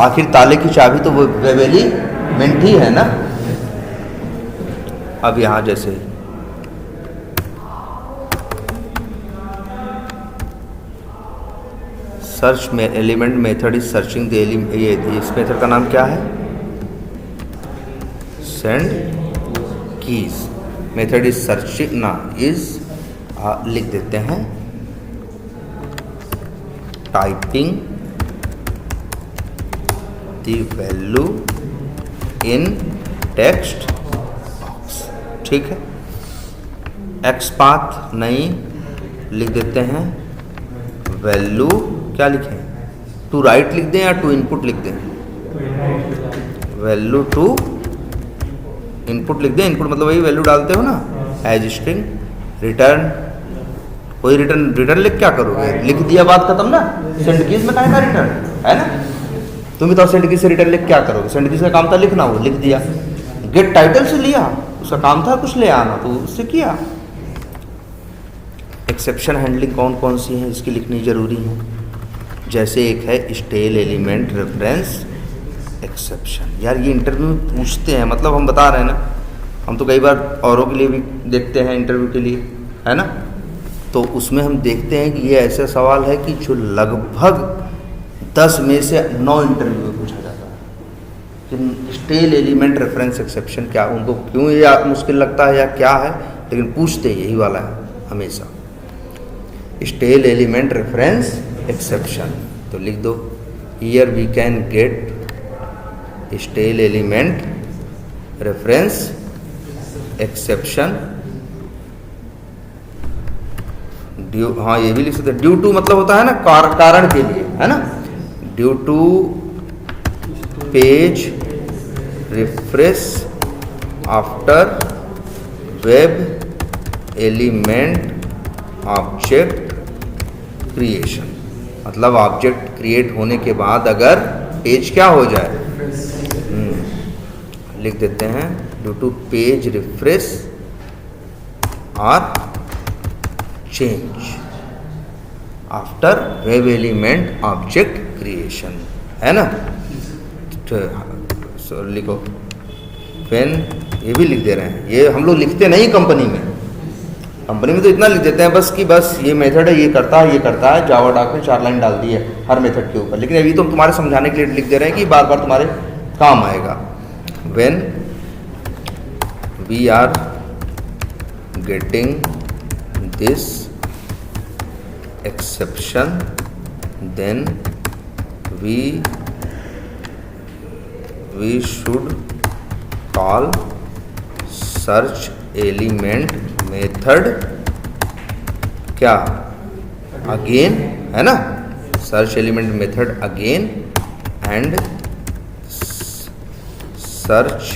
आखिर ताले की चाबी तो वो वेब एलिमेंट ही है ना। अब यहाँ जैसे सर्च में element method is searching the element, ये इस मेथड का नाम क्या है, send keys. Method is searching ना, इज लिख देते हैं typing the value in text box, ठीक है। एक्स पाथ नहीं, लिख देते हैं वैल्यू, क्या लिखें, टू राइट लिख दें या टू इनपुट लिख दें, वैल्यू टू इनपुट लिख दें, इनपुट मतलब वही वैल्यू डालते हो ना, एज स्ट्रिंग रिटर्न, कोई रिटर्न लिख क्या करोगे, लिख दिया बात खत्म ना, सेंड कीज में कहें का रिटर्न है ना, तुम बताओ सेंड कीज से रिटर्न लिख क्या करोगे, सेंड कीज का काम था लिखना, वो लिख दिया, गेट टाइटल से लिया, उसका काम था कुछ ले आना तो उससे किया। एक्सेप्शन हैंडलिंग कौन कौन सी है इसकी लिखनी जरूरी है, जैसे एक है स्टेल एलिमेंट रेफरेंस एक्सेप्शन। यार ये इंटरव्यू में पूछते हैं, मतलब हम बता रहे हैं ना, हम तो कई बार औरों के लिए भी देखते हैं इंटरव्यू के लिए, है ना, तो उसमें हम देखते हैं कि ये ऐसा सवाल है कि जो लगभग 10 में से 9 इंटरव्यू में पूछा जाता है कि स्टेल एलिमेंट रेफरेंस एक्सेप्शन क्या, उनको क्यों ये मुश्किल लगता है या क्या है, लेकिन पूछते यही वाला है हमेशा, स्टेल एलिमेंट रेफरेंस एक्सेप्शन। तो लिख दो here we can get stale element reference exception due, हाँ ये भी लिख सकते हैं, ड्यू टू मतलब होता है ना कारण के लिए, है ना, due to page refresh after web element object creation, मतलब ऑब्जेक्ट क्रिएट होने के बाद अगर पेज क्या हो जाए, लिख देते हैं ड्यू टू पेज रिफ्रेश और change after web element object creation, है ना। तो लिखो when, ये भी लिख दे रहे हैं, ये हम लोग लिखते नहीं कंपनी में तो इतना लिख देते हैं बस कि बस ये मेथड है, ये करता है, जावा डॉक में 4 लाइन डाल दी है हर मेथड के ऊपर, लेकिन अभी तो हम तुम्हारे समझाने के लिए लिख दे रहे हैं कि बार बार तुम्हारे काम आएगा। when we are getting this exception then we should call search element method क्या again, है ना, search element method again and search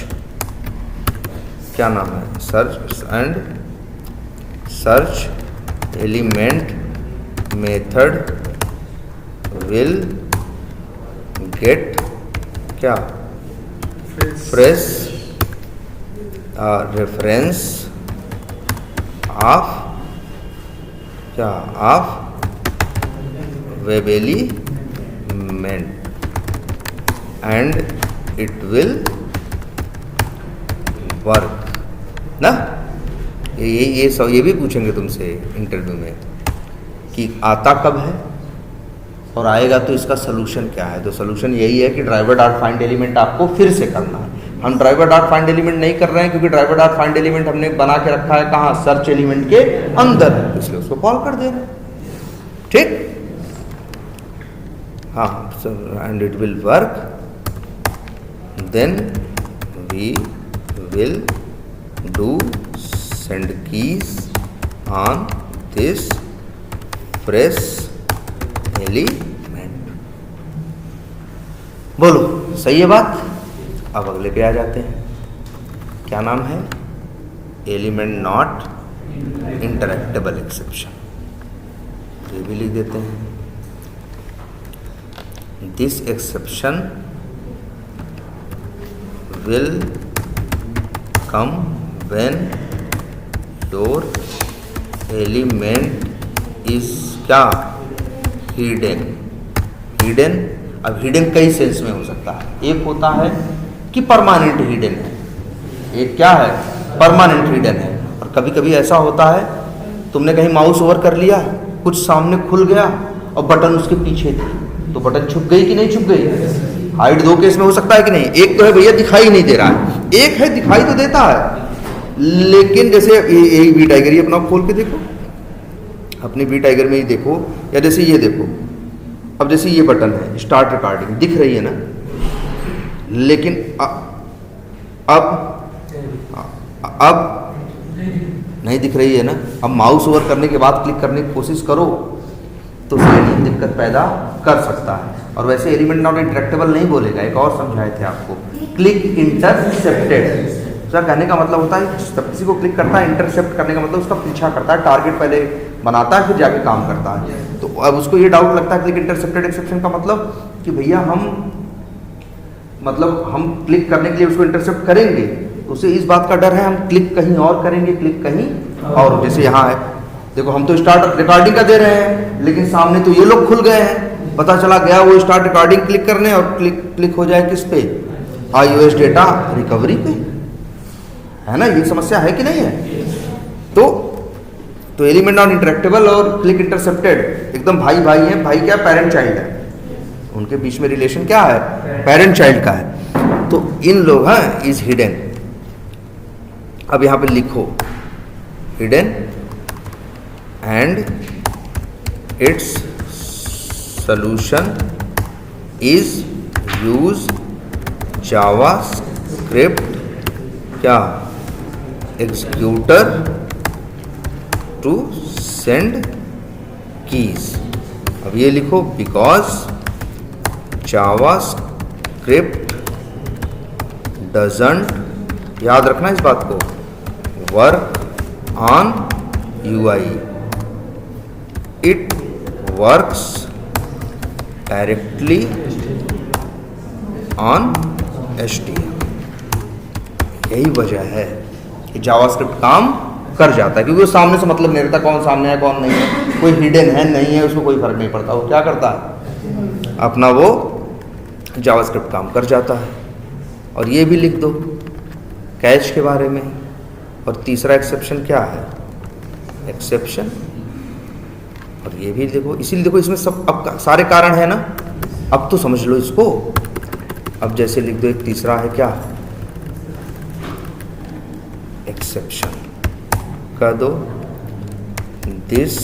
क्या नाम है, search element method will get क्या fresh reference of क्या of web element and it will work ना। ये भी पूछेंगे तुमसे इंटरव्यू में कि आता कब है और आएगा तो इसका सोल्यूशन क्या है। तो सोल्यूशन यही है कि ड्राइवर डॉट फाइंड एलिमेंट आपको फिर से करना है। हम ड्राइवर डॉट फाइंड एलिमेंट नहीं कर रहे हैं क्योंकि ड्राइवर डॉट फाइंड एलिमेंट हमने बना के रखा है कहाँ, सर्च एलिमेंट के अंदर, इसलिए उसको कॉल कर दे रहे हैं। ठीक, हाँ, and it will work then we will do send keys on this fresh element। बोलो सही है बात। अब अगले पे आ जाते हैं, क्या नाम है, एलिमेंट नॉट इंटरैक्टेबल एक्सेप्शन, ये भी लिख देते हैं। This exception will come when your element is क्या hidden। अब हिडन कई सेंस में हो सकता है, एक होता है कि परमानेंट हिडन है, एक क्या है, परमानेंट हिडन है। और कभी कभी ऐसा होता है तुमने कहीं माउस ओवर कर लिया, कुछ सामने खुल गया और बटन उसके पीछे थी, तो बटन छुप गई कि नहीं छुप गई। हाइड 2 केस में हो सकता है कि नहीं, एक तो है भैया दिखाई नहीं दे रहा है, एक है दिखाई तो देता है लेकिन जैसे ये वी टाइगर, ये अपना खोल के देखो, अपनी वी टाइगर में ही देखो, या जैसे ये देखो, अब जैसे ये बटन है स्टार्ट रिकॉर्डिंग दिख रही है ना, लेकिन अब नहीं दिख रही है ना। अब माउस ओवर करने के बाद क्लिक करने की कोशिश करो तो उसमें दिक्कत पैदा कर सकता है। और वैसे एलिमेंट नॉट इंटरेक्टेबल नहीं बोलेगा, एक और समझाए थे आपको, क्लिक इंटरसेप्टेड। उसका कहने का मतलब होता है जब किसी को क्लिक करता है, इंटरसेप्ट करने का मतलब उसका पीछा करता है, टारगेट पहले बनाता है फिर जाके काम करता है। तो अब उसको ये डाउट लगता है क्लिक इंटरसेप्टेड एक्सेप्शन का मतलब कि भैया हम क्लिक करने के लिए उसको इंटरसेप्ट करेंगे, तो उसे इस बात का डर है हम क्लिक कहीं और करेंगे, क्लिक कहीं और। जैसे यहाँ है देखो, हम तो स्टार्ट रिकॉर्डिंग का दे रहे हैं लेकिन सामने तो ये लोग खुल गए हैं, पता चला गया वो स्टार्ट रिकॉर्डिंग क्लिक करने और क्लिक हो जाए किस पे, iOS डेटा रिकवरी पे, है ना। ये समस्या है कि नहीं है। तो एलिमेंट नॉट इंटरेक्टेबल और क्लिक इंटरसेप्टेड एकदम भाई है। भाई क्या, पेरेंट चाइल्ड है, उनके बीच में रिलेशन क्या है, पेरेंट चाइल्ड का है। तो इन लोग इज हिडन। अब यहां पे लिखो hidden and it's solution is use JavaScript क्या executor to send keys। अब ये लिखो because JavaScript doesn't, याद रखना इस बात को, work on UI, it works directly on HTML। यही वजह है कि जावास्क्रिप्ट काम कर जाता है, क्योंकि वो सामने से मतलब नहीं रहता कौन सामने है कौन नहीं है, कोई हिडन है नहीं है, उसको कोई फर्क नहीं पड़ता। वो क्या करता है, अपना वो जावास्क्रिप्ट काम कर जाता है। और ये भी लिख दो कैच के बारे में। और तीसरा एक्सेप्शन क्या है, एक्सेप्शन। और ये भी देखो, इसीलिए देखो इसमें सब अब सारे कारण है ना, अब तो समझ लो इसको। अब जैसे लिख दो एक तीसरा है क्या, एक्सेप्शन। कह दो दिस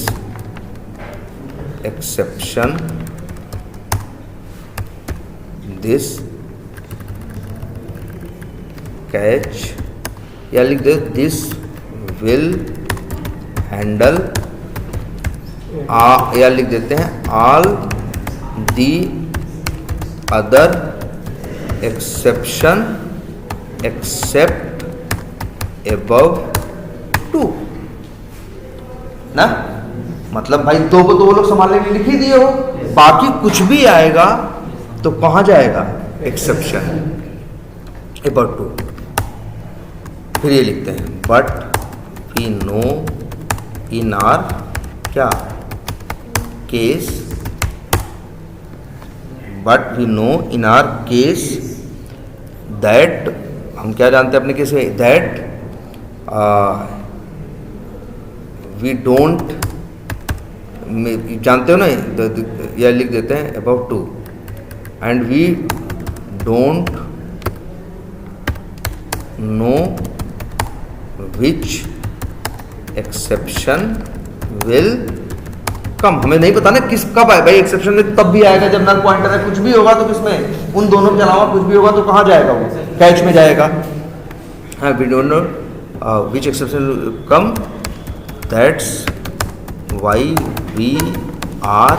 एक्सेप्शन, दिस कैच, या लिख दो दिस विल हैंडल, या लिख देते हैं all the other exception except above 2 ना। मतलब भाई 2 को तो वो लोग संभालने के लिए लिख ही दिए हो, बाकी कुछ भी आएगा तो कहाँ जाएगा, एक्सेप्शन अबव 2। फिर ये लिखते हैं but we know in our क्या case, but we know in our case that, हम क्या जानते हैं अपने केस में, दैट वी डोंट, जानते हो ना, या लिख देते हैं about 2, and we don't know which exception will come. हमें नहीं पता ना किस कब आए भाई, एक्सेप्शन में तब भी आएगा जब नल पॉइंटर है, कुछ भी होगा तो किसमें, उन दोनों के अलावा कुछ भी होगा तो कहाँ जाएगा, वो कैच में जाएगा। हाँ, we don't know which exception will come, that's why we are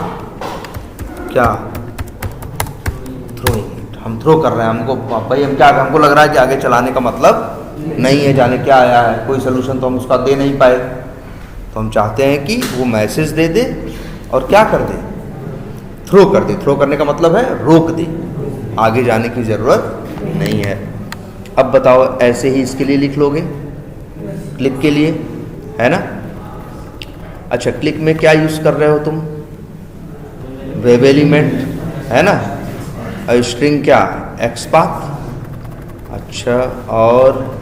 क्या थ्रोइंग इट, हम थ्रो कर रहे हैं। हमको भाई हम क्या, हमको लग रहा है कि आगे चलाने का मतलब नहीं है, जाने क्या आया है, कोई सोल्यूशन तो हम उसका दे नहीं पाए, तो हम चाहते हैं कि वो मैसेज दे दे और क्या कर दे, थ्रो कर दे। थ्रो करने का मतलब है रोक दे, आगे जाने की ज़रूरत नहीं है। अब बताओ ऐसे ही इसके लिए लिख लोगे, क्लिक के लिए, है ना। अच्छा, क्लिक में क्या यूज़ कर रहे हो तुम, वेब एलिमेंट, है ना, और स्ट्रिंग क्या, एक्सपाथ। अच्छा, और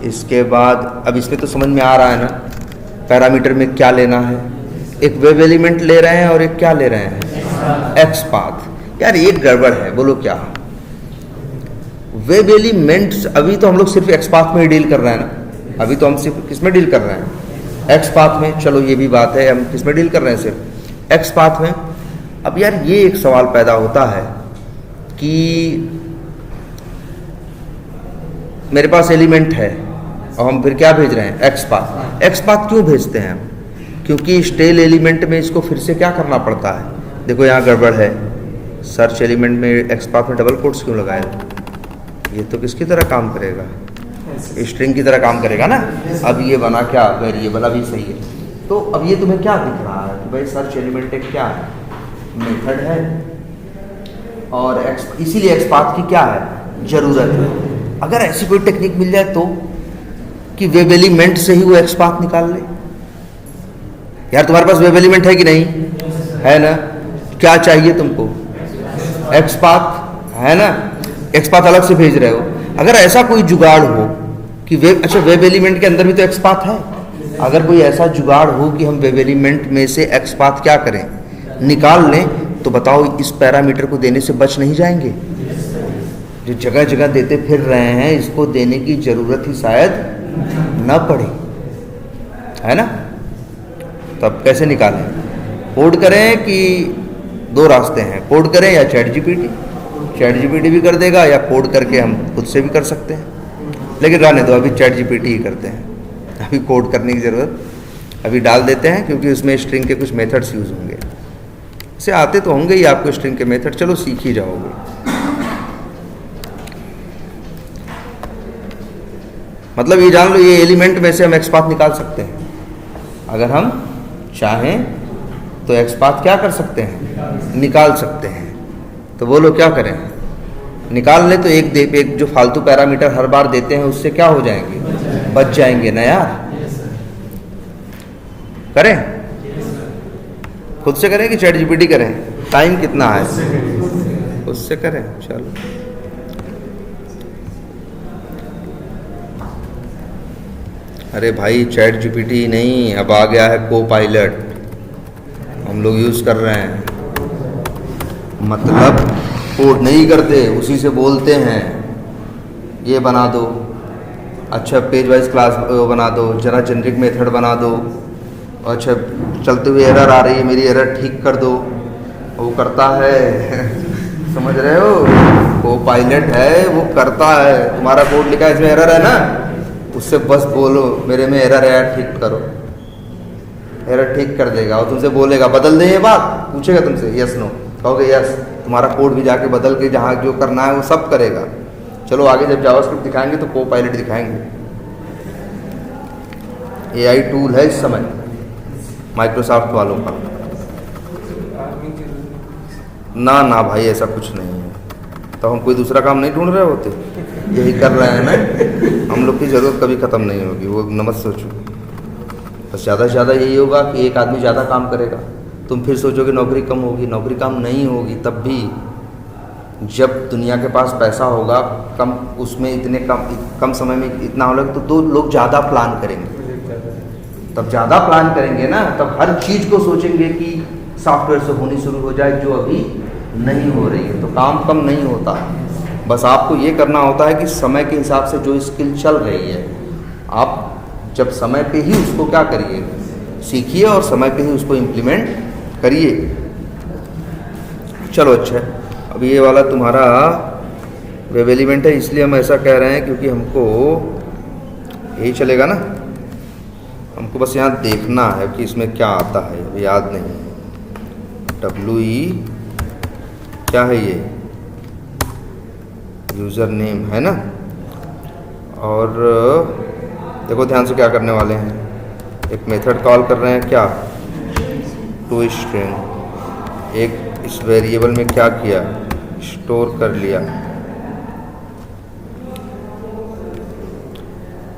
इसके बाद अब इसमें तो समझ में आ रहा है ना, पैरामीटर में क्या लेना है, एक वेब एलिमेंट ले रहे हैं और एक क्या ले रहे हैं, एक्सपाथ। यार ये गड़बड़ है, बोलो क्या, वेब एलिमेंट्स अभी तो हम लोग सिर्फ एक्सपाथ में ही डील कर रहे हैं ना, अभी तो हम सिर्फ किस में डील कर रहे हैं, एक्सपाथ में। चलो ये भी बात है, हम किस में डील कर रहे हैं, सिर्फ एक्सपाथ में। अब यार ये एक सवाल पैदा होता है कि मेरे पास एलिमेंट है और हम फिर क्या भेज रहे हैं, एक्सपाथ। एक्सपाथ क्यों भेजते हैं हम, क्योंकि स्टेल एलिमेंट में इसको फिर से क्या करना पड़ता है। देखो यहाँ गड़बड़ है, सर्च एलिमेंट में एक्सपाथ में डबल कोट्स क्यों लगाए, ये तो किसकी तरह काम करेगा, स्ट्रिंग की तरह काम करेगा ना। अब ये बना क्या, वेरिएबल, अभी सही है। तो अब ये तुम्हें क्या दिख रहा है कि भाई सर्च एलिमेंट एक क्या है, मेथड है, और इसीलिए एक्सपाथ की क्या है, जरूरत है। अगर ऐसी कोई टेक्निक मिल जाए तो कि वेब एलिमेंट से ही वो एक्सपाथ निकाल ले। यार तुम्हारे पास वेब एलिमेंट है कि नहीं है ना, क्या चाहिए तुमको, एक्सपाथ, है ना, एक्सपाथ अलग से भेज रहे हो। अगर ऐसा कोई जुगाड़ हो कि अच्छा वेब एलिमेंट के अंदर भी तो एक्सपाथ है, अगर कोई ऐसा जुगाड़ हो कि हम वेब एलिमेंट में से एक्सपाथ क्या करें, निकाल लें, तो बताओ इस पैरामीटर को देने से बच नहीं जाएंगे। जो जगह जगह देते फिर रहे हैं, इसको देने की ज़रूरत ही शायद न पड़े, है ना। तब कैसे निकालें, कोड करें कि दो रास्ते हैं, कोड करें या चैट जीपीटी भी कर देगा, या कोड करके हम खुद से भी कर सकते हैं। लेकिन रहने दो, अभी चैट जीपीटी ही करते हैं, अभी कोड करने की ज़रूरत, अभी डाल देते हैं, क्योंकि उसमें स्ट्रिंग के कुछ मेथड्स यूज़ होंगे। से आते तो होंगे ही आपको स्ट्रिंग के मेथड, चलो सीख ही जाओगे। मतलब ये जान लो, ये एलिमेंट में से हम एक्सपाथ निकाल सकते हैं, अगर हम चाहें तो एक्सपाथ क्या कर सकते हैं, निकाल सकते हैं। तो बोलो क्या करें, निकाल ले तो एक जो फालतू पैरामीटर हर बार देते हैं उससे क्या हो जाएंगे, बच जाएंगे ना यार। करें? खुद से करें कि चैट जीपीटी करें? टाइम कितना है? उससे करें। चलो अरे भाई चैट जीपीटी नहीं, अब आ गया है को पायलट, हम लोग यूज़ कर रहे हैं। मतलब कोड नहीं करते, उसी से बोलते हैं ये बना दो, अच्छा पेज वाइज क्लास बना दो, जरा जेनरिक मेथड बना दो, अच्छा चलते हुए एरर आ रही है मेरी एरर ठीक कर दो, वो करता है समझ रहे हो? वो पायलट है, वो करता है। तुम्हारा कोड लिखा है इसमें एरर है ना, उससे बस बोलो मेरे में एरर है ठीक करो, एरर ठीक कर देगा। और तुमसे बोलेगा बदल दे ये बात, पूछेगा तुमसे यस नो, कहोगे यस, तुम्हारा कोड भी जाके बदल के जहाँ जो करना है वो सब करेगा। चलो आगे जब जावास्क्रिप्ट दिखाएंगे तो को पायलट दिखाएंगे। एआई टूल है इस समय माइक्रोसॉफ्ट वालों का। ना ना भाई ऐसा कुछ नहीं है, तो हम कोई दूसरा काम नहीं ढूंढ रहे होते, यही कर रहे हैं ना। हम लोग की ज़रूरत कभी ख़त्म नहीं होगी, वो न मत सोचो। बस ज़्यादा से ज़्यादा यही होगा कि एक आदमी ज़्यादा काम करेगा, तुम फिर सोचोगे नौकरी कम होगी, नौकरी कम नहीं होगी। तब भी जब दुनिया के पास पैसा होगा, कम उसमें इतने कम समय में इतना होगा तो दो लोग ज़्यादा प्लान करेंगे, तब ज़्यादा प्लान करेंगे ना, तब हर चीज़ को सोचेंगे कि सॉफ्टवेयर से होनी शुरू हो जाए जो अभी नहीं हो रही है, तो काम कम नहीं होता। बस आपको ये करना होता है कि समय के हिसाब से जो स्किल चल रही है, आप जब समय पे ही उसको क्या करिए, सीखिए और समय पे ही उसको इम्प्लीमेंट करिए। चलो अच्छा, अब ये वाला तुम्हारा वेब एलिमेंट है, इसलिए हम ऐसा कह रहे हैं क्योंकि हमको यही चलेगा ना, हमको बस यहाँ देखना है कि इसमें क्या आता है, अभी याद नहीं है। WE क्या है ये, यूज़र नेम है ना। और देखो ध्यान से क्या करने वाले हैं, एक मेथड कॉल कर रहे हैं क्या, टू स्ट्रिंग। एक इस वेरिएबल में क्या किया, स्टोर कर लिया,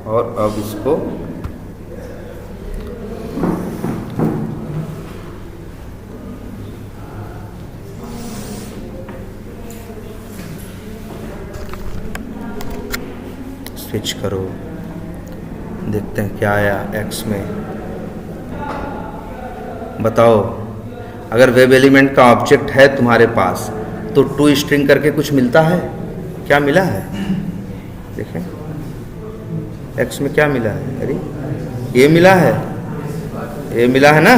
और अब इसको स्विच करो, देखते हैं क्या आया एक्स में। बताओ, अगर वेब एलिमेंट का ऑब्जेक्ट है तुम्हारे पास तो टू स्ट्रिंग करके कुछ मिलता है, क्या मिला है? देखें एक्स में क्या मिला है, अरे ये मिला है, ये मिला है ना।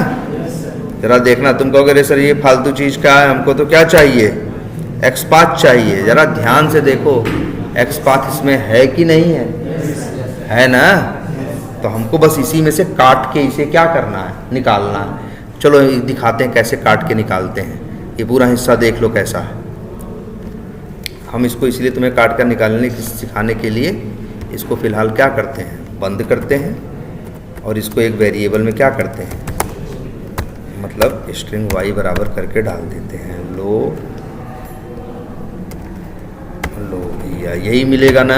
जरा देखना, तुम कहोगे अरे सर ये फालतू चीज़ क्या है, हमको तो क्या चाहिए, एक्स पाथ चाहिए। जरा ध्यान से देखो एक्स पाथ इसमें है कि नहीं है ना। तो हमको बस इसी में से काट के इसे क्या करना है, निकालना है। चलो दिखाते हैं कैसे काट के निकालते हैं, ये पूरा हिस्सा देख लो कैसा है। हम इसको इसलिए तुम्हें काट कर निकालने सिखाने के लिए इसको फ़िलहाल क्या करते हैं, बंद करते हैं, और इसको एक वेरिएबल में क्या करते हैं, मतलब स्ट्रिंग y बराबर करके डाल देते हैं। लो भैया यही मिलेगा ना,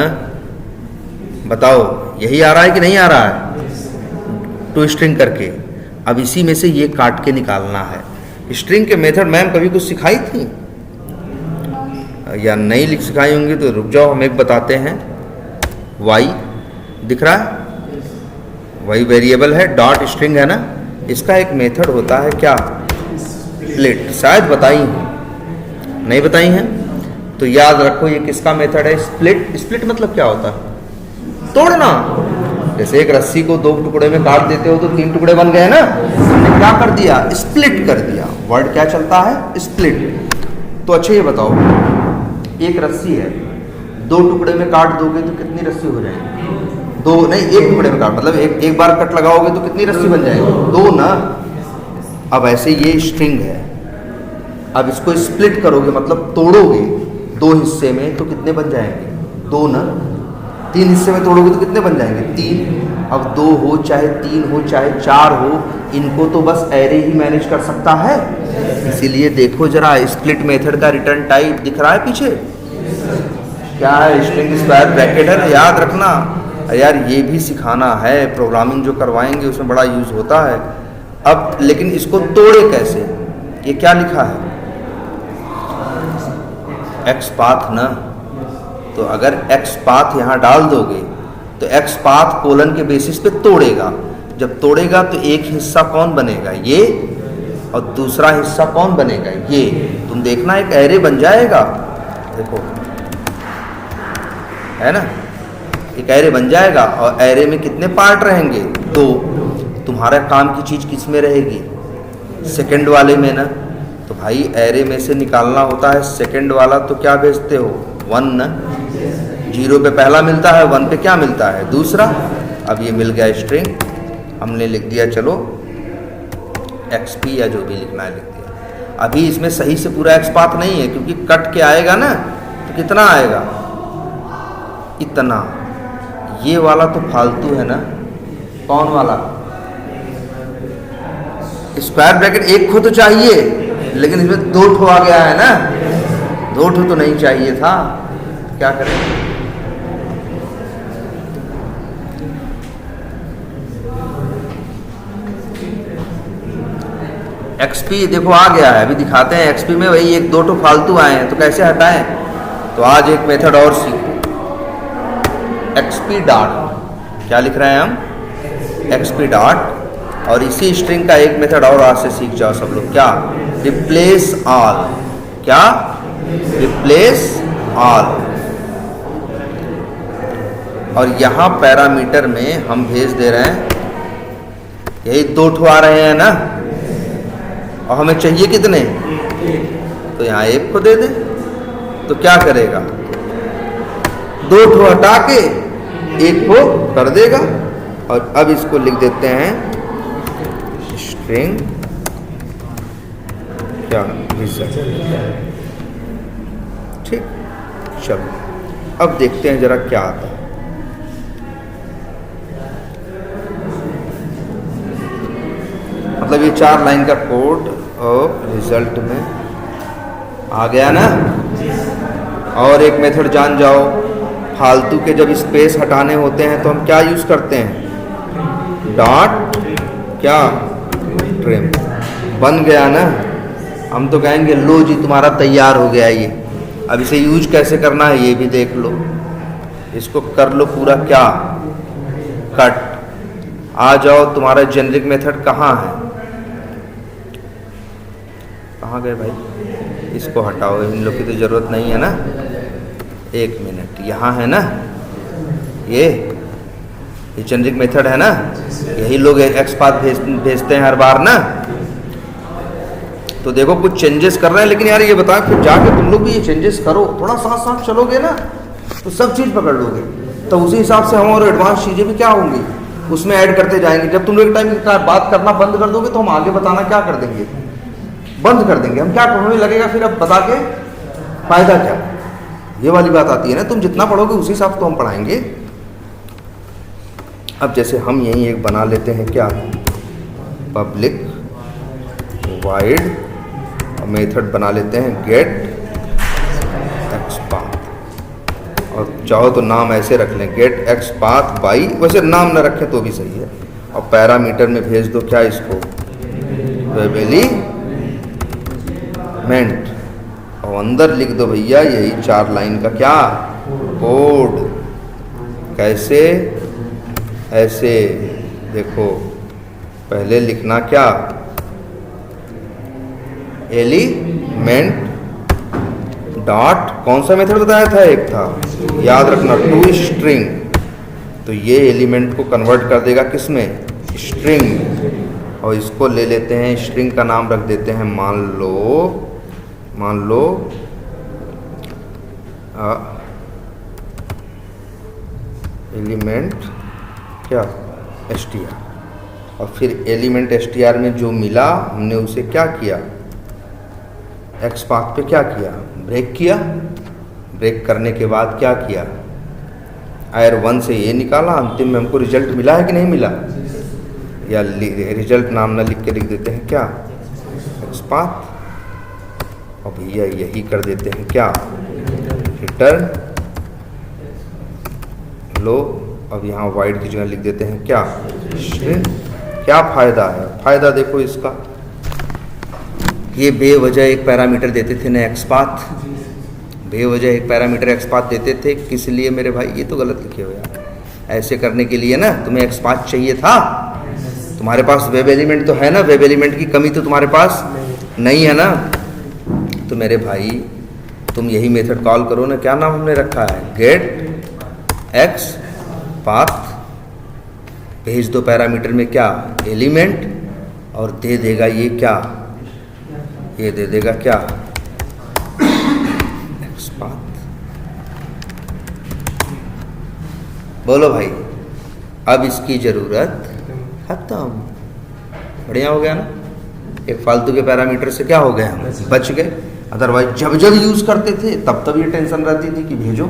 बताओ यही आ रहा है कि नहीं आ रहा है, टू स्ट्रिंग करके। अब इसी में से ये काट के निकालना है। स्ट्रिंग के मेथड मैम कभी कुछ सिखाई थी या नहीं लिख सिखाई होंगी, तो रुक जाओ हम एक बताते हैं। y दिख रहा है, वही वेरिएबल है, डॉट स्ट्रिंग है ना, इसका एक मेथड होता है क्या, स्प्लिट। शायद बताई हैं, नहीं बताई हैं तो याद रखो ये किसका मेथड है, स्प्लिट। स्प्लिट मतलब क्या होता है, तोड़ना। जैसे एक रस्सी को दो टुकड़े में काट देते हो तो तीन टुकड़े बन गए ना, हमने क्या कर दिया, स्प्लिट कर दिया। वर्ड क्या चलता है, स्प्लिट। तो अच्छा ये बताओ, एक रस्सी है, दो टुकड़े में काट दोगे तो कितनी रस्सी हो जाएगी, दो नहीं, एक टुकड़े में काट, मतलब एक बार कट लगाओगे तो कितनी रस्सी बन जाएगी, दो ना। अब ऐसे ये स्ट्रिंग है, अब इसको स्प्लिट करोगे मतलब तोड़ोगे दो हिस्से में तो कितने बन जाएंगे, दो ना। तीन हिस्से में तोड़ोगे तो कितने बन जाएंगे, तीन। अब दो हो चाहे तीन हो चाहे चार हो, इनको तो बस एरे ही मैनेज कर सकता है। इसीलिए देखो जरा, स्प्लिट मेथड का रिटर्न टाइप दिख रहा है पीछे, क्या है, स्ट्रिंग स्क्वायर ब्रैकेट है, याद रखना यार। ये भी सिखाना है, प्रोग्रामिंग जो करवाएंगे उसमें बड़ा यूज़ होता है। अब लेकिन इसको तोड़े कैसे, ये क्या लिखा है, एक्स पाथ ना, तो अगर एक्स पाथ यहाँ डाल दोगे तो एक्स पाथ कोलन के बेसिस पे तोड़ेगा, जब तोड़ेगा तो एक हिस्सा कौन बनेगा, ये, और दूसरा हिस्सा कौन बनेगा, ये। तुम देखना एक एरे बन जाएगा, देखो है ना, एक एरे बन जाएगा और एरे में कितने पार्ट रहेंगे, 2। तुम्हारा काम की चीज़ किस में रहेगी, सेकंड वाले में ना, तो भाई एरे में से निकालना होता है सेकंड वाला, तो क्या भेजते हो, 1 ना, 0 पे पहला मिलता है, 1 पे क्या मिलता है, दूसरा। अब ये मिल गया स्ट्रिंग, हमने लिख दिया, चलो XP या जो भी लिखना है लिख दिया। अभी इसमें सही से पूरा एक्स पाथ नहीं है क्योंकि कट के आएगा ना, तो कितना आएगा, इतना। ये वाला तो फालतू है ना, कौन वाला, स्क्वायर ब्रैकेट एक खो तो चाहिए, लेकिन इसमें 2 ठो आ गया है ना, 2 ठो तो नहीं चाहिए था, क्या करें। XP देखो आ गया है, अभी दिखाते हैं। XP में वही 1-2 ठो फालतू आए हैं, तो कैसे हटाएं, तो आज एक मेथड और सीखो, XP डॉट, क्या लिख रहे हैं हम, XP डॉट, और इसी स्ट्रिंग का एक मेथड और आज से सीख जाओ सब लोग, क्या, रिप्लेस ऑल, क्या, रिप्लेस ऑल। और यहाँ पैरामीटर में हम भेज दे रहे हैं, यही 2 ठो आ रहे हैं ना, और हमें चाहिए कितने, तो यहाँ 1 को दे दे, तो क्या करेगा, 2 ठो हटा के 1 को कर देगा। और अब इसको लिख देते हैं स्ट्रिंग क्या, रिजल्ट, ठीक। चलो अब देखते हैं जरा क्या आता है। मतलब ये 4 लाइन का कोड और रिजल्ट में आ गया ना। और एक मेथड जान जाओ, फालतू के जब स्पेस हटाने होते हैं तो हम क्या यूज़ करते हैं, डॉट क्या, ट्रिम। बन गया ना, हम तो कहेंगे लो जी तुम्हारा तैयार हो गया ये। अब इसे यूज कैसे करना है ये भी देख लो, इसको कर लो पूरा क्या, कट। आ जाओ, तुम्हारा जेनरिक मेथड कहाँ है, कहाँ गए भाई, इसको हटाओ, इन लोग की तो ज़रूरत नहीं है ना। 1 मिनट, यहाँ है ना, ये जेनरिक मेथड है ना, यही लोग एक्स पाथ भेजते हैं हर बार ना। तो देखो कुछ चेंजेस कर रहे हैं, लेकिन यार ये बताओ फिर जाके तुम लोग भी ये चेंजेस करो, थोड़ा साथ साथ चलोगे ना तो सब चीज़ पकड़ लोगे। तो उसी हिसाब से हम और एडवांस चीज़ें भी क्या होंगी उसमें ऐड करते जाएंगे। जब तुम लोग एक टाइम बात करना बंद कर दोगे तो हम आगे बताना क्या कर देंगे, बंद कर देंगे। हम क्या पढ़ने लगेगा फिर, अब बता के फायदा क्या, ये वाली बात आती है ना। तुम जितना पढ़ोगे उसी हिसाब से तो हम पढ़ाएंगे। अब जैसे हम यहीं एक बना लेते हैं क्या, पब्लिक वाइड, और मेथड बना लेते हैं गेट एक्स पाथ, और चाहो तो नाम ऐसे रख लें गेट एक्स पाथ बाई, वैसे नाम ना रखें तो भी सही है। और पैरामीटर में भेज दो क्या इसको, एलिमेंट, और अंदर लिख दो भैया यही 4 लाइन का क्या कोड। कैसे, ऐसे देखो, पहले लिखना क्या, एलिमेंट डॉट, कौन सा मेथड बताया था, एक था याद रखना, टू स्ट्रिंग। तो ये एलिमेंट को कन्वर्ट कर देगा किस में, स्ट्रिंग। और इसको ले लेते हैं, स्ट्रिंग का नाम रख देते हैं, मान लो एलिमेंट क्या, str। और फिर एलिमेंट str में जो मिला हमने उसे क्या किया, एक्स पाथ पे क्या किया, ब्रेक किया। ब्रेक करने के बाद क्या किया, आयर 1 से ये निकाला, अंतिम में हमको रिजल्ट मिला है कि नहीं मिला, या रिजल्ट नाम ना लिख के लिख देते हैं क्या, एक्स पाथ। और भैया यही कर देते हैं क्या, रिटर्न लो। अब यहाँ वाइड की जगह लिख देते हैं क्या, स्ट्रिंग। क्या फ़ायदा है? फ़ायदा देखो इसका, ये बेवजह एक पैरामीटर देते थे ना एक्सपाथ, बेवजह एक पैरामीटर एक्सपाथ देते थे। किस लिए मेरे भाई? ये तो गलत लिखे हो यार। ऐसे करने के लिए ना तुम्हें एक्सपाथ चाहिए था। तुम्हारे पास वेब एलिमेंट तो है ना, वेब एलिमेंट की कमी तो तुम्हारे पास नहीं है ना। तो मेरे भाई तुम यही मेथड कॉल करो ना। क्या नाम हमने रखा है? गेट एक्स पाथ, भेज दो पैरामीटर में क्या? एलिमेंट, और दे देगा ये क्या? ये दे देगा क्या? X path. बोलो भाई, अब इसकी जरूरत खत्म। बढ़िया हो गया ना। एक फालतू के पैरामीटर से क्या हो गए? हम बच गए। अदरवाइज जब जब यूज करते थे तब ये टेंशन रहती थी कि भेजो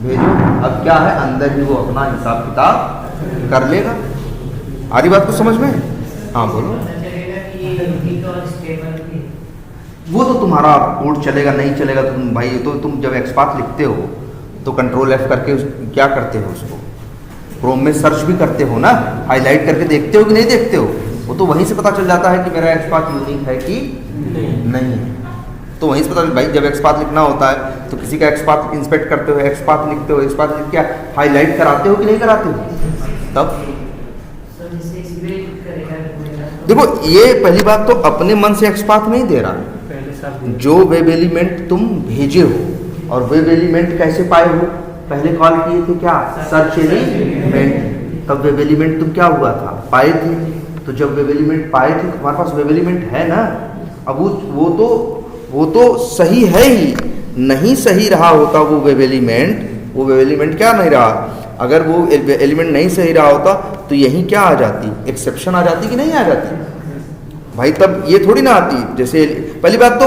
भेजो। अब क्या है, अंदर ही वो अपना हिसाब किताब कर लेगा। आधी बात को समझ में? हाँ बोलो। वो तो तुम्हारा कोड चलेगा नहीं चलेगा तो तुम भाई, तो तुम जब एक्सपाथ लिखते हो तो कंट्रोल F करके क्या करते हो? उसको क्रोम में सर्च भी करते हो ना, हाईलाइट करके देखते हो कि नहीं देखते हो? वो तो वहीं से पता चल जाता है कि मेरा एक्सपाथ यूनिक है कि नहीं है। तो वहीं से पता भाई, जब एक्सपाथ लिखना होता है तो किसी का एक्सपाथ इंस्पेक्ट करते हो, एक्सपाथ लिखते हो, एक्सपाथ लिख के हाईलाइट कराते हो कि नहीं कराते हो? तब देखो, ये पहली बात तो अपने मन से एक्सपाथ नहीं दे रहा। जो वेब एलिमेंट तुम भेजे हो, और वेब एलिमेंट कैसे पाए हो? पहले कॉल किए थे क्या? Search element. तब वेब एलिमेंट तुम क्या हुआ था? पाए थे। तो जब वेब एलिमेंट पाए थे, तुम्हारे पास वेब एलिमेंट है ना। अब वो तो सही है ही। नहीं सही रहा होता वो वेब एलिमेंट क्या नहीं रहा? अगर वो एलिमेंट नहीं सही रहा होता तो यही क्या आ जाती? एक्सेप्शन आ जाती कि नहीं आ जाती भाई? तब ये थोड़ी ना आती। जैसे पहली बात तो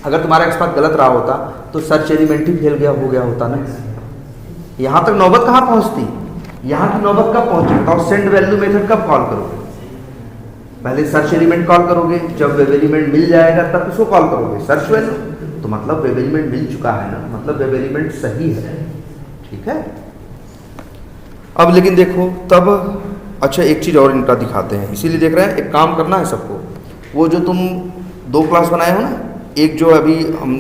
अगर तुम्हारा एक्सपाथ गलत रहा होता तो सर्च एलिमेंट ही फेल हो गया होता ना। यहाँ तक नौबत कहाँ पहुँचती? यहाँ की नौबत कब पहुँची? बताओ। सेंड वैल्यू मेथड कब कॉल करोगे? पहले सर्च एलिमेंट कॉल करोगे, जब वेब एलिमेंट मिल जाएगा तब इसको कॉल करोगे सर्च वैल्यू। तो मतलब वेब एलिमेंट मिल चुका है ना, मतलब वेब एलिमेंट सही है। ठीक है। अब लेकिन देखो तब, अच्छा एक चीज़ और इनका दिखाते हैं, इसीलिए देख रहे हैं। एक काम करना है सबको, वो जो तुम 2 क्लास बनाए हो ना, एक जो अभी हम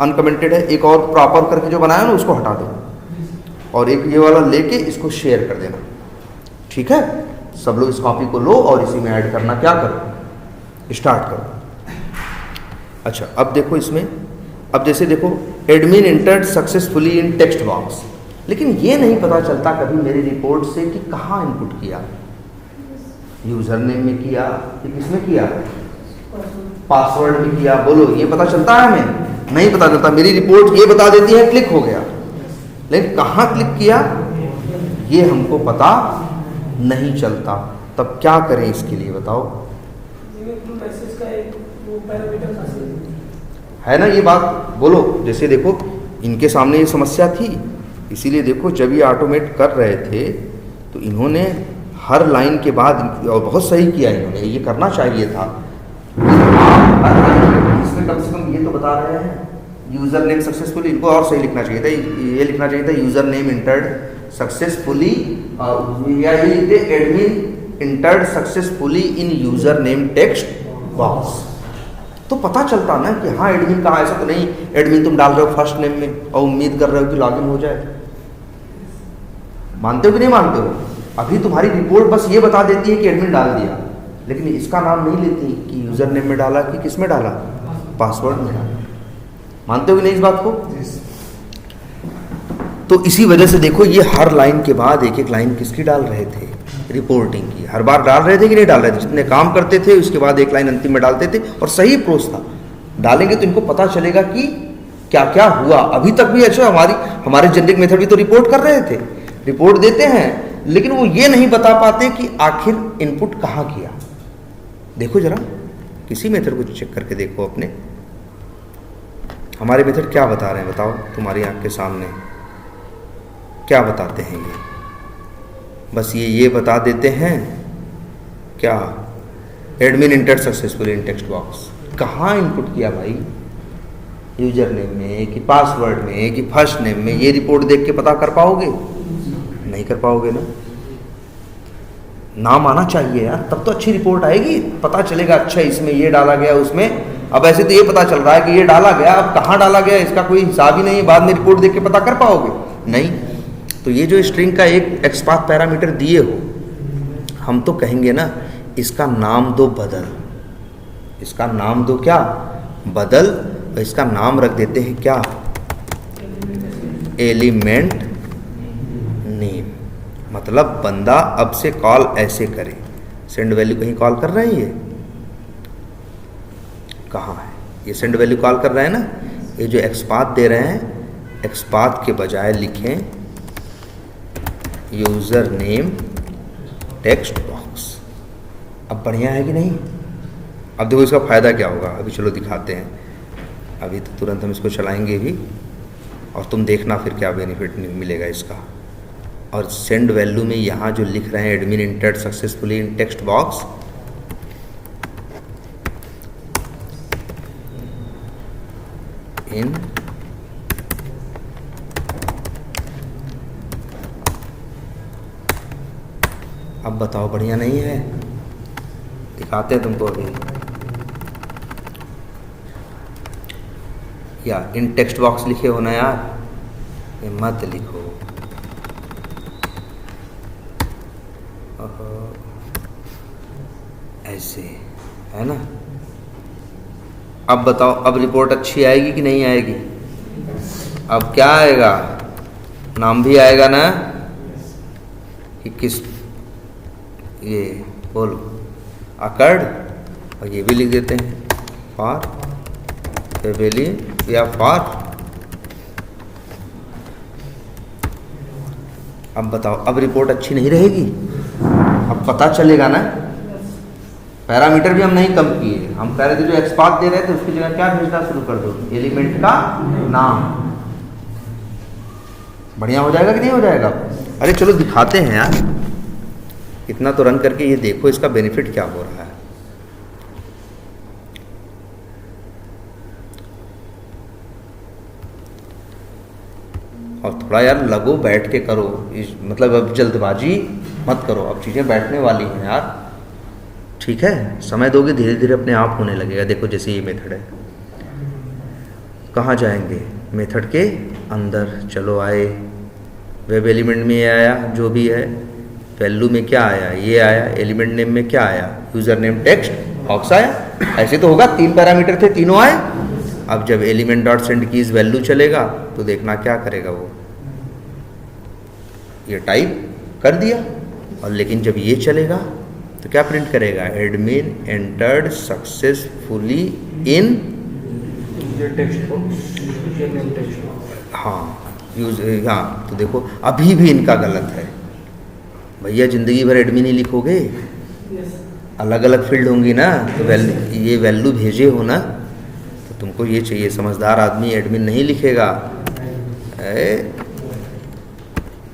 अनकमेंटेड है, एक और प्रॉपर करके जो बनाया ना उसको हटा दो, और एक ये वाला लेके इसको शेयर कर देना। ठीक है। सब लोग इस कॉपी को लो और इसी में ऐड करना क्या करो, स्टार्ट करो। अच्छा अब देखो इसमें, अब जैसे देखो admin entered successfully in text box, लेकिन ये नहीं पता चलता कभी मेरी रिपोर्ट से कि कहाँ इनपुट किया, यूजर नेम में किया कि किसमें किया, पासवर्ड में किया। बोलो ये पता चलता है? हमें नहीं पता चलता। मेरी रिपोर्ट ये बता देती है क्लिक हो गया, लेकिन कहाँ क्लिक किया ये हमको पता नहीं चलता। तब क्या करें इसके लिए बताओ? है ना ये बात? बोलो। जैसे देखो इनके सामने ये समस्या थी, इसीलिए देखो जब ये ऑटोमेट कर रहे थे तो इन्होंने हर लाइन के बाद, और बहुत सही किया इन्होंने, ये करना चाहिए था। इसमें कम से कम ये तो बता रहे हैं यूज़र नेम सक्सेसफुली, इनको और सही लिखना चाहिए था। ये लिखना चाहिए था यूज़र नेम इंटर्ड सक्सेसफुली, या ये लिखते एडमिन इंटर्ड सक्सेसफुली इन यूज़र नेम टेक्स्ट बॉक्स। तो पता चलता ना कि हाँ एडमिन कहाँ। ऐसा तो नहीं एडमिन तुम डाल रहे हो फर्स्ट नेम में और उम्मीद कर रहे हो कि लॉगिन हो जाए। मानते हो कि नहीं मानते हो? अभी तुम्हारी रिपोर्ट बस ये बता देती है कि एडमिन डाल दिया, लेकिन इसका नाम नहीं लेती कि यूज़र नेम में डाला कि किस में डाला, पासवर्ड में डाला। मानते हो कि नहीं इस बात को? तो इसी वजह से देखो ये हर लाइन के बाद एक एक लाइन किसकी डाल रहे थे, रिपोर्टिंग की। हर बार डाल रहे थे कि नहीं डाल रहे थे? जितने काम करते थे उसके बाद एक लाइन अंतिम में डालते थे, और सही अप्रोच था। डालेंगे तो इनको पता चलेगा कि क्या क्या हुआ। अभी तक भी अच्छा हमारे जेनरिक मेथड भी तो रिपोर्ट कर रहे थे, रिपोर्ट देते हैं, लेकिन वो ये नहीं बता पाते कि आखिर इनपुट कहाँ किया। देखो जरा किसी मेथड को चेक करके देखो अपने, हमारे मेथड क्या बता रहे हैं बताओ? तुम्हारी आंख के सामने क्या बताते हैं ये? बस ये बता देते हैं क्या, admin entered successfully in text box. कहाँ इनपुट किया भाई? यूजर नेम में कि पासवर्ड में कि फर्स्ट नेम में? ये रिपोर्ट देख के पता कर पाओगे? नहीं कर पाओगे ना। नाम आना चाहिए यार, तब तो अच्छी रिपोर्ट आएगी, पता चलेगा अच्छा इसमें ये डाला गया उसमें। अब ऐसे तो ये पता चल रहा है कि ये डाला गया, अब कहाँ डाला गया इसका कोई हिसाब ही नहीं है, बाद में रिपोर्ट देख के पता कर पाओगे नहीं। तो ये जो स्ट्रिंग का एक एक्सपाथ पैरामीटर दिए हो, हम तो कहेंगे ना इसका नाम दो बदल, इसका नाम दो क्या बदल, और इसका नाम रख देते हैं क्या एलिमेंट नेम। मतलब बंदा अब से कॉल ऐसे करे, सेंड वैल्यू कहीं कॉल कर रहे हैं, ये कहाँ है, ये सेंड वैल्यू कॉल कर रहे हैं ना, ये जो एक्सपाथ दे रहे हैं, एक्सपाथ के बजाय लिखें यूजर नेम टेक्स्ट बॉक्स। अब बढ़िया है कि नहीं। अब देखो इसका फ़ायदा क्या होगा, अभी चलो दिखाते हैं, अभी तो तुरंत हम इसको चलाएंगे भी और तुम देखना फिर क्या बेनिफिट मिलेगा इसका। और सेंड वैल्यू में यहाँ जो लिख रहे हैं admin entered successfully in text box, in अब बताओ बढ़िया नहीं है, दिखाते हैं तुमको अभी। या इन टेक्स्ट बॉक्स लिखे हो ना यार, ये मत लिखो, ऐसे है ना। अब बताओ अब रिपोर्ट अच्छी आएगी कि नहीं आएगी। अब क्या आएगा, नाम भी आएगा ना कि किस, ये बोलो अकर्ड, और ये भी लिख देते हैं फॉर फेवली या फॉर। अब बताओ अब रिपोर्ट अच्छी नहीं रहेगी, अब पता चलेगा ना। पैरामीटर भी हम नहीं कम किए, हम कह रहे थे जो एक्सपाथ दे रहे थे उसकी जगह क्या भेजना शुरू कर दो, एलिमेंट का नाम। बढ़िया हो जाएगा कि नहीं हो जाएगा। अरे चलो दिखाते हैं यार, इतना तो रन करके ये देखो इसका बेनिफिट क्या हो रहा है। और थोड़ा यार लगो, बैठ के करो, मतलब अब जल्दबाजी मत करो, अब चीज़ें बैठने वाली हैं यार, ठीक है। समय दोगे धीरे धीरे अपने आप होने लगेगा। देखो जैसे ये मेथड है, कहाँ जाएंगे, मेथड के अंदर चलो, आए वेब एलिमेंट में ये आया जो भी है, वैल्यू में क्या आया ये आया, एलिमेंट नेम में क्या आया यूजर नेम टेक्स्ट बॉक्स आया। ऐसे तो होगा, 3 पैरामीटर थे तीनों आए। अब जब element dot send keys value चलेगा तो देखना क्या करेगा वो, ये टाइप कर दिया, और लेकिन जब ये चलेगा तो क्या प्रिंट करेगा, admin entered successfully in text box. हाँ यूज, हाँ तो देखो अभी भी इनका गलत है भैया, ज़िंदगी भर एडमिन ही लिखोगे, अलग अलग फील्ड होंगी ना, तो ये वैल्यू भेजे हो ना, तो तुमको ये चाहिए, समझदार आदमी एडमिन नहीं लिखेगा,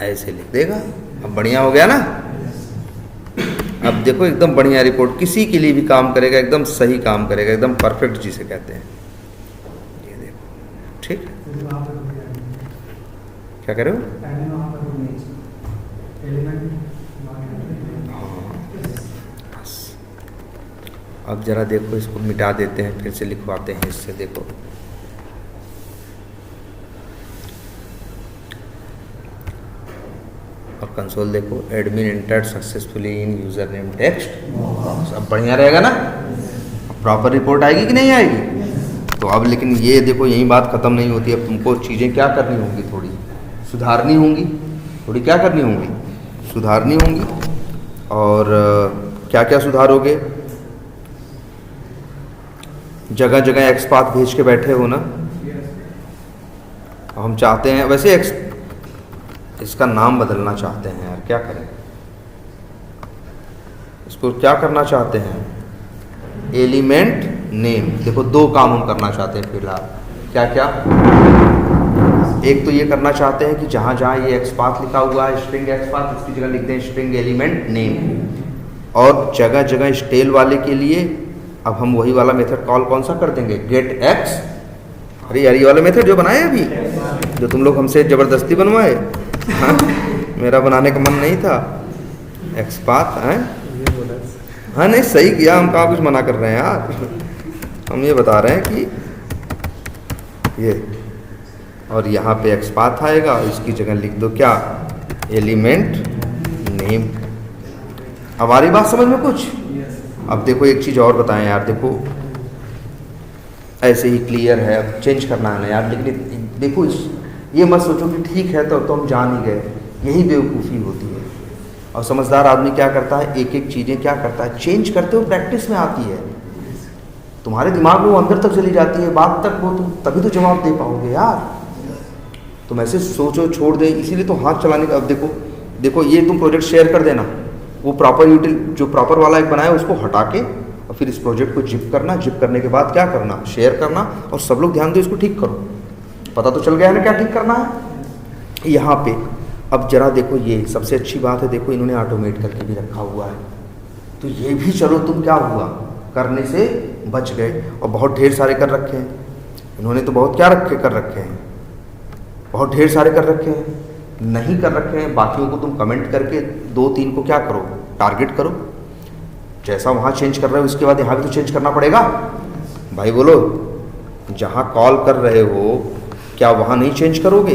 ऐसे लिख देगा। अब बढ़िया हो गया ना। अब देखो एकदम बढ़िया रिपोर्ट, किसी के लिए भी काम करेगा, एकदम सही काम करेगा, एकदम परफेक्ट जिसे कहते हैं। ये देखो ठीक, क्या कह रहे हो, बस। अब जरा देखो इसको मिटा देते हैं, फिर से लिखवाते हैं इससे। देखो और कंसोल देखो, एडमिन एंटर्ड सक्सेसफुली इन यूजर नेम टेक्स्ट। अब बढ़िया रहेगा ना, प्रॉपर रिपोर्ट आएगी कि नहीं आएगी। तो अब लेकिन ये देखो यही बात ख़त्म नहीं होती, अब तुमको चीज़ें क्या करनी होंगी, थोड़ी सुधारनी होंगी, थोड़ी क्या करनी होंगी, सुधारनी होंगी। और क्या क्या सुधारोगे, जगह जगह एक्सपाथ भेज के बैठे हो ना, हम चाहते हैं वैसे इसका नाम बदलना चाहते हैं यार, क्या करें, इसको क्या करना चाहते हैं, एलिमेंट नेम। देखो 2 काम हम करना चाहते हैं फिलहाल, क्या क्या, एक तो ये करना चाहते हैं कि जहाँ जहाँ ये एक्सपाथ लिखा हुआ है स्ट्रिंग एक्सपाथ, उसकी जगह लिखते हैं स्ट्रिंग एलिमेंट नेम। और जगह जगह स्टेल वाले के लिए अब हम वही वाला मेथड कॉल कौन सा कर देंगे, गेट एक्स। अरे यार ये वाला मेथड जो बनाए अभी, जो तुम लोग हमसे ज़बरदस्ती बनवाए, हाँ मेरा बनाने का मन नहीं था, एक्सपाथ हैं। ये बोला हाँ नहीं सही किया, हम कहाँ कुछ मना कर रहे हैं यार, हम ये बता रहे हैं कि ये, और यहाँ पे एक्सपाथ आएगा, इसकी जगह लिख दो क्या, एलिमेंट नेम। अब आ रही बात समझ में कुछ। अब देखो एक चीज़ और बताएं यार, देखो ऐसे ही क्लियर है, अब चेंज करना है ना यार, लेकिन देखो ये मत सोचो कि ठीक है तो हम जान ही गए, यही बेवकूफ़ी होती है। और समझदार आदमी क्या करता है, एक एक चीज़ें क्या करता है, चेंज करते हुए प्रैक्टिस में आती है, तुम्हारे दिमाग में वो अंदर तक चली जाती है, बात तक वो तुम तभी तो जवाब दे पाओगे यार। तुम ऐसे सोचो छोड़ दे, इसीलिए तो हाथ चलाने का। अब देखो ये तुम प्रोजेक्ट शेयर कर देना, वो प्रॉपर जो प्रॉपर वाला एक बनाया उसको हटा के और फिर इस प्रोजेक्ट को जिप करना, जिप करने के बाद क्या करना, शेयर करना, और सब लोग ध्यान दो इसको ठीक करो। पता तो चल गया है ना क्या ठीक करना है यहाँ पे। अब जरा देखो, ये सबसे अच्छी बात है, देखो इन्होंने ऑटोमेट करके भी रखा हुआ है, तो ये भी चलो तुम क्या हुआ, करने से बच गए। और बहुत ढेर सारे कर रखे हैं इन्होंने, तो बहुत क्या कर रखे हैं, बहुत ढेर सारे कर रखे हैं। नहीं कर रखे हैं बाकियों को तुम कमेंट करके 2-3 को क्या करो, टारगेट करो। जैसा वहाँ चेंज कर रहे हो इसके बाद यहाँ भी तो चेंज करना पड़ेगा भाई। बोलो, जहाँ कॉल कर रहे हो क्या वहाँ नहीं चेंज करोगे?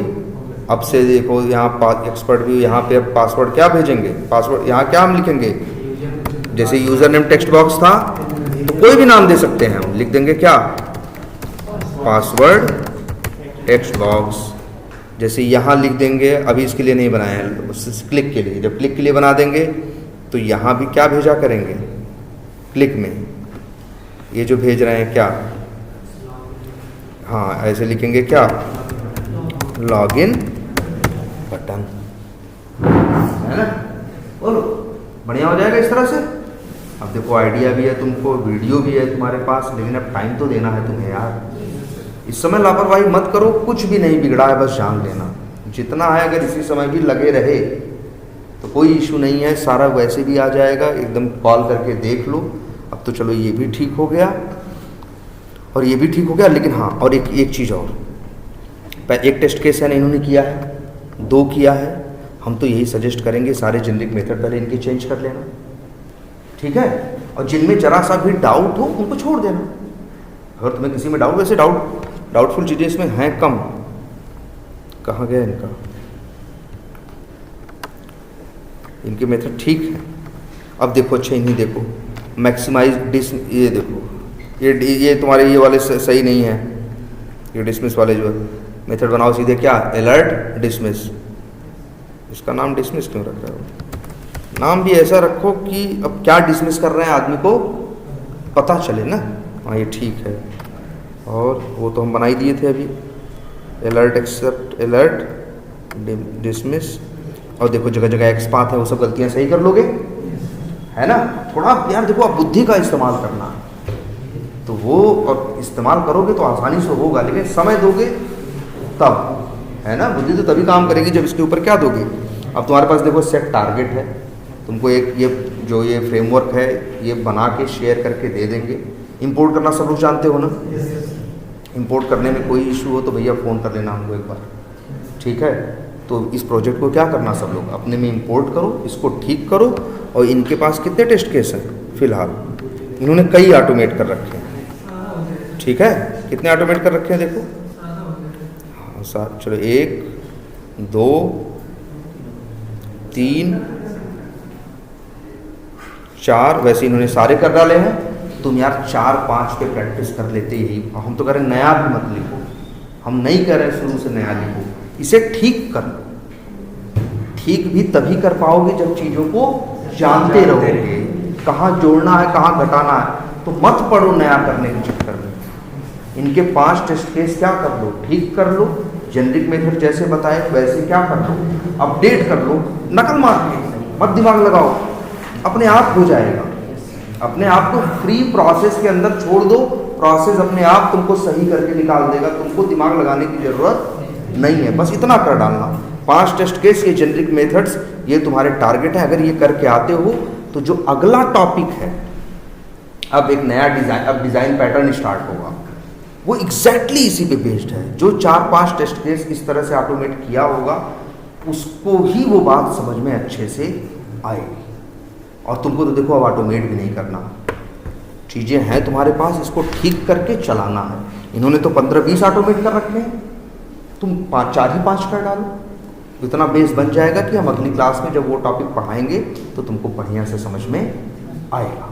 अब से देखो यहाँ एक्सपर्ट भी, यहाँ पे अब पासवर्ड क्या भेजेंगे, पासवर्ड यहाँ क्या हम लिखेंगे, जैसे यूज़र नेम टेक्स्ट बॉक्स था तो कोई भी नाम दे सकते हैं, हम लिख देंगे क्या, पासवर्ड टेक्स्ट बॉक्स। जैसे यहाँ लिख देंगे, अभी इसके लिए नहीं बनाया है, क्लिक के लिए, जब क्लिक के लिए बना देंगे तो यहाँ भी क्या भेजा करेंगे, क्लिक में ये जो भेज रहे हैं क्या, हाँ ऐसे लिखेंगे क्या, लॉगिन बटन, है ना। बोलो, बढ़िया हो जाएगा इस तरह से। अब देखो आइडिया भी है तुमको, वीडियो भी है तुम्हारे पास, लेकिन अब टाइम तो देना है तुम्हें यार। इस समय लापरवाही मत करो, कुछ भी नहीं बिगड़ा है, बस जान लेना। जितना है अगर इसी समय भी लगे रहे तो कोई इशू नहीं है, सारा वैसे भी आ जाएगा, एकदम कॉल करके देख लो। अब तो चलो ये भी ठीक हो गया और ये भी ठीक हो गया, लेकिन हाँ और एक चीज़ और, एक टेस्ट केस है ना इन्होंने किया है, 2 किया है, हम तो यही सजेस्ट करेंगे सारे जेनरिक मेथड पहले इनके चेंज कर लेना, ठीक है। और जिनमें जरा सा भी डाउट हो उनको छोड़ देना। अगर तुम्हें किसी में डाउट, वैसे डाउटफुल चीज़ें इसमें हैं कम। कहाँ गया इनका, इनके मेथड ठीक है। अब देखो अच्छा इन्हीं देखो, मैक्सिमाइज ये देखो, ये तुम्हारे ये वाले सही नहीं है, ये डिसमिस वाले जो मेथड बनाओ सीधे क्या, अलर्ट डिसमिस। इसका नाम डिसमिस क्यों रख रहे हो, नाम भी ऐसा रखो कि अब क्या डिसमिस कर रहे हैं आदमी को पता चले ना। हाँ ये ठीक है, और वो तो हम बना ही दिए थे अभी, अलर्ट एक्सेप्ट अलर्ट डिसमिस। और देखो जगह जगह एक्सपाथ है, वो सब गलतियां सही कर लोगे, है ना। थोड़ा यार देखो आप बुद्धि का इस्तेमाल करना, तो वो और इस्तेमाल करोगे तो आसानी से होगा, लेकिन समय दोगे तब, है ना। बुद्धि तो तभी काम करेगी जब इसके ऊपर क्या दोगे। अब तुम्हारे पास देखो सेट टारगेट है, तुमको एक ये फ्रेमवर्क है ये बना के शेयर करके दे देंगे। इंपोर्ट करना सब लोग जानते हो ना, इंपोर्ट करने में कोई इशू हो तो भैया फ़ोन कर लेना हमको एक बार, ठीक है। तो इस प्रोजेक्ट को क्या करना, सब लोग अपने में इंपोर्ट करो, इसको ठीक करो। और इनके पास कितने टेस्ट केस हैं फिलहाल, इन्होंने कई ऑटोमेट कर रखे हैं, ठीक है। कितने ऑटोमेट कर रखे हैं देखो, हाँ सात, चलो 1 2 3 4, वैसे इन्होंने सारे कर डाले हैं। तुम यार 4-5 पे प्रैक्टिस कर लेते ही, हम तो कह रहे नया भी मत लिखो, हम नहीं कह रहे शुरू से नया लिखो, इसे ठीक कर लो। ठीक भी तभी कर पाओगे जब चीज़ों को जानते रहोगे, कहाँ जोड़ना है कहाँ घटाना है। तो मत पढ़ो नया करने के चक्कर में। इनके 5 टेस्ट केस क्या कर लो, ठीक कर लो, जेनरिक मेथड जैसे बताए वैसे क्या कर लो, अपडेट कर लो, नकल मार के मत दिमाग लगाओ, अपने आप हो जाएगा। अपने आप को फ्री प्रोसेस के अंदर छोड़ दो, प्रोसेस अपने आप तुमको सही करके निकाल देगा, तुमको दिमाग लगाने की ज़रूरत नहीं है, बस इतना कर डालना। 5 टेस्ट केस ये जेनरिक मेथड्स, ये तुम्हारे टारगेट है। अगर ये करके आते हो तो जो अगला टॉपिक है, अब एक नया डिज़ाइन, अब डिज़ाइन पैटर्न स्टार्ट होगा, वो एग्जैक्टली इसी पे बेस्ड है। जो 4-5 टेस्ट केस इस तरह से ऑटोमेट किया होगा, उसको ही वो बात समझ में अच्छे से आएगी। और तुमको तो देखो अब ऑटोमेट भी नहीं करना, चीज़ें हैं तुम्हारे पास, इसको ठीक करके चलाना है। इन्होंने तो 15-20 ऑटोमेट कर रखे हैं, तुम 4 ही 5 कर डालो, इतना बेस बन जाएगा कि हम अगली क्लास में जब वो टॉपिक पढ़ाएंगे तो तुमको बढ़िया से समझ में आएगा।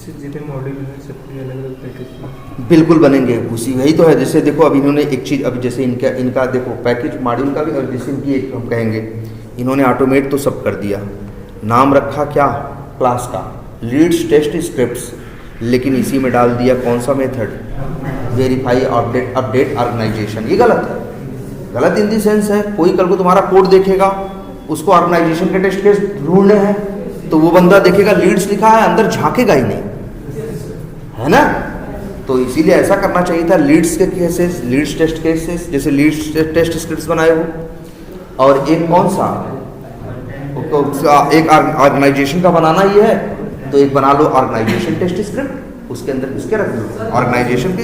जितने मॉड्यूल हैं सबके अलग अलग पैकेज बिल्कुल बनेंगे, उसी वही तो है। जैसे देखो अभी इन्होंने एक चीज़, अभी जैसे इनका देखो पैकेज मॉड्यूल का भी, और जैसे इनकी एक हम कहेंगे, इन्होंने ऑटोमेट तो सब कर दिया, नाम रखा क्या क्लास का, लीड्स टेस्ट स्क्रिप्ट्स, लेकिन इसी में डाल दिया कौन सा मेथड, वेरीफाई अपडेट ऑर्गेनाइजेशन। ये गलत है, गलत इन दी सेंस है, कोई कल को तुम्हारा कोड देखेगा, उसको ऑर्गेनाइजेशन के टेस्ट केस ढूंढने हैं, तो वो बंदा देखेगा लीड्स लिखा है, अंदर झांकेगा ही नहीं, है ना। तो इसीलिए ऐसा करना चाहिए था, लीड्स के केसेस, लीड्स टेस्ट केसेस, जैसे लीड्स टेस्ट स्क्रिप्ट्स बनाए हो, और एक कौन सा, एक ऑर्गेनाइजेशन का बनाना ही है तो एक बना लो ऑर्गेनाइजेशन टेस्ट स्क्रिप्ट, उसके अंदर किसके रख लो ऑर्गेनाइजेशन के।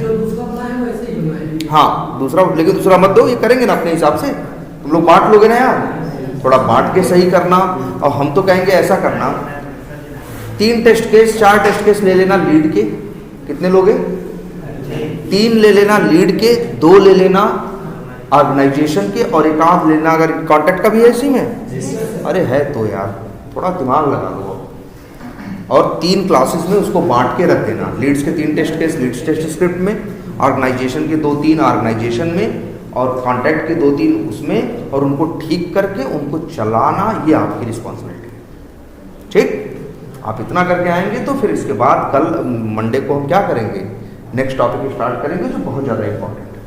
हाँ दूसरा, लेकिन दूसरा मत दो, ये करेंगे ना अपने हिसाब से, तुम लोग बांट लोगे ना यार, थोड़ा बांट के सही करना। और हम तो कहेंगे ऐसा करना, 3 टेस्ट केस 4 टेस्ट केस ले लेना लीड के, कितने लोगे, 3 ले लेना लीड के, 2 ले लेना ऑर्गेनाइजेशन के, और एक आध लेना अगर कॉन्टेक्ट का भी है इसी में, अरे है तो यार थोड़ा दिमाग लगा लो, और 3 क्लासेस में उसको बांट के रख देना, लीड्स के 3 test case leads test script में, ऑर्गेनाइजेशन के 2-3 ऑर्गेनाइजेशन में, और कॉन्टैक्ट के 2-3 उसमें, और उनको ठीक करके उनको चलाना, ये आपकी रिस्पॉन्सिबिलिटी है। ठीक, आप इतना करके आएंगे तो फिर इसके बाद कल मंडे को हम क्या करेंगे, नेक्स्ट टॉपिक स्टार्ट करेंगे जो बहुत ज़्यादा इंपॉर्टेंट है,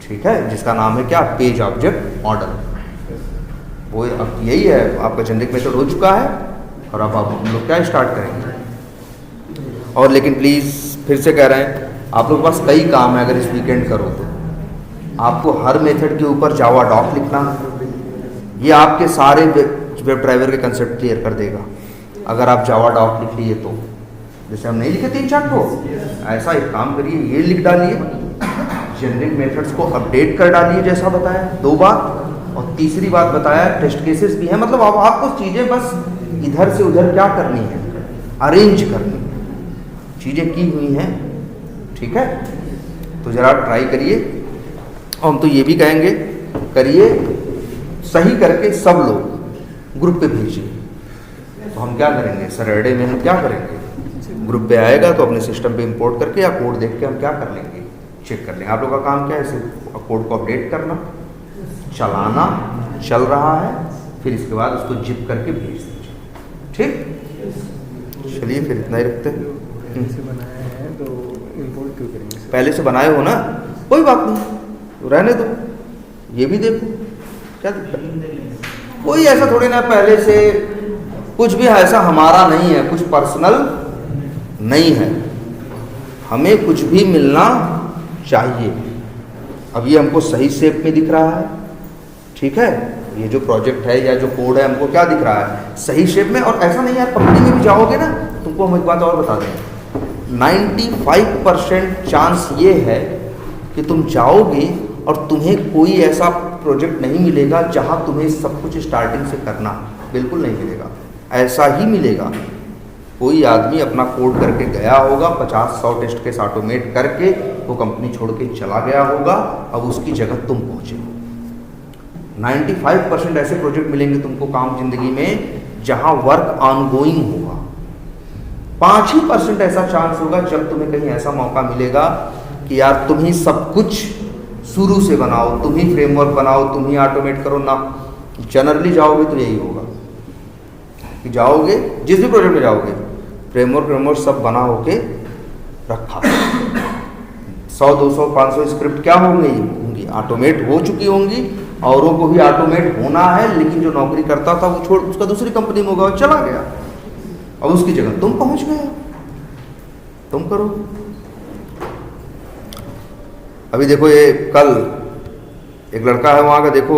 ठीक है, जिसका नाम है क्या, पेज ऑब्जेक्ट मॉडल। वो अब यही है, आपका जेनरिक मेथड हो चुका है, और अब आप लोग क्या स्टार्ट करेंगे। और लेकिन प्लीज़ फिर से कह रहे हैं, आप लोग के पास कई काम है, अगर इस वीकेंड करो तो आपको हर मेथड के ऊपर जावा डॉक लिखना, ये आपके सारे वेब ड्राइवर के कंसेप्ट क्लियर कर देगा अगर आप जावा डॉक लिख लिए तो। जैसे हम नहीं लिखे 3-4 को, ऐसा एक काम करिए, ये लिख डालिए, जेनरिक मेथड्स को अपडेट कर डालिए जैसा बताया 2 बात, और तीसरी बात बताया टेस्ट केसेस भी हैं, मतलब अब आपको चीज़ें बस इधर से उधर क्या करनी है, अरेंज करनी, चीज़ें की हुई हैं, ठीक है। तो ज़रा ट्राई करिए, और हम तो ये भी कहेंगे करिए, सही करके सब लोग ग्रुप पे भेजिए। तो हम क्या करेंगे, सैटरडे में हम क्या करेंगे, ग्रुप पे आएगा तो अपने सिस्टम पे इंपोर्ट करके या कोड देख के हम क्या कर लेंगे, चेक कर लेंगे। आप लोग का काम क्या है, इसे कोड को अपडेट करना, चलाना, चल रहा है, फिर इसके बाद उसको जिप करके भेज दीजिए, ठीक। चलिए फिर इतना ही रखते हैं। बनाया है तो इंपोर्ट क्यों करेंगे, पहले से बनाए हो ना, कोई बात नहीं, रहने दो, ये भी देखो क्या दिक्कत है, कोई ऐसा थोड़ी ना पहले से कुछ भी ऐसा हमारा नहीं है, कुछ पर्सनल नहीं है, हमें कुछ भी मिलना चाहिए। अब ये हमको सही शेप में दिख रहा है, ठीक है, ये जो प्रोजेक्ट है या जो कोड है हमको क्या दिख रहा है, सही शेप में। और ऐसा नहीं यार, कंपनी में भी जाओगे ना, तुमको हम एक बात और बता दें, 95% चांस ये है कि तुम जाओगे और तुम्हें कोई ऐसा प्रोजेक्ट नहीं मिलेगा जहां तुम्हें सब कुछ स्टार्टिंग से करना, बिल्कुल नहीं मिलेगा, ऐसा ही मिलेगा। कोई आदमी अपना कोड करके गया होगा, 50-100 टेस्ट केस ऑटोमेट करके वो कंपनी छोड़ के चला गया होगा, अब उसकी जगह तुम पहुँचे हो। 95% ऐसे प्रोजेक्ट मिलेंगे तुमको काम जिंदगी में जहां वर्क ऑनगोइंग होगा, 5% ऐसा चांस होगा जब तुम्हें कहीं ऐसा मौका मिलेगा कि यार तुम ही सब कुछ शुरू से बनाओ, तुम ही फ्रेमवर्क बनाओ, तुम ही ऑटोमेट करो ना। जनरली जाओगे तो यही होगा कि जाओगे, जिस भी प्रोजेक्ट में जाओगे, फ्रेमवर्क सब बना होके रखा, 100, 200, 500 स्क्रिप्ट क्या होंगी, ऑटोमेट हो चुकी होंगी, औरों को भी ऑटोमेट होना है, लेकिन जो नौकरी करता था वो छोड़, उसका दूसरी कंपनी में होगा, वो चला गया, अब उसकी जगह तुम पहुंच गए, तुम करो। अभी देखो ये कल एक लड़का है वहाँ का, देखो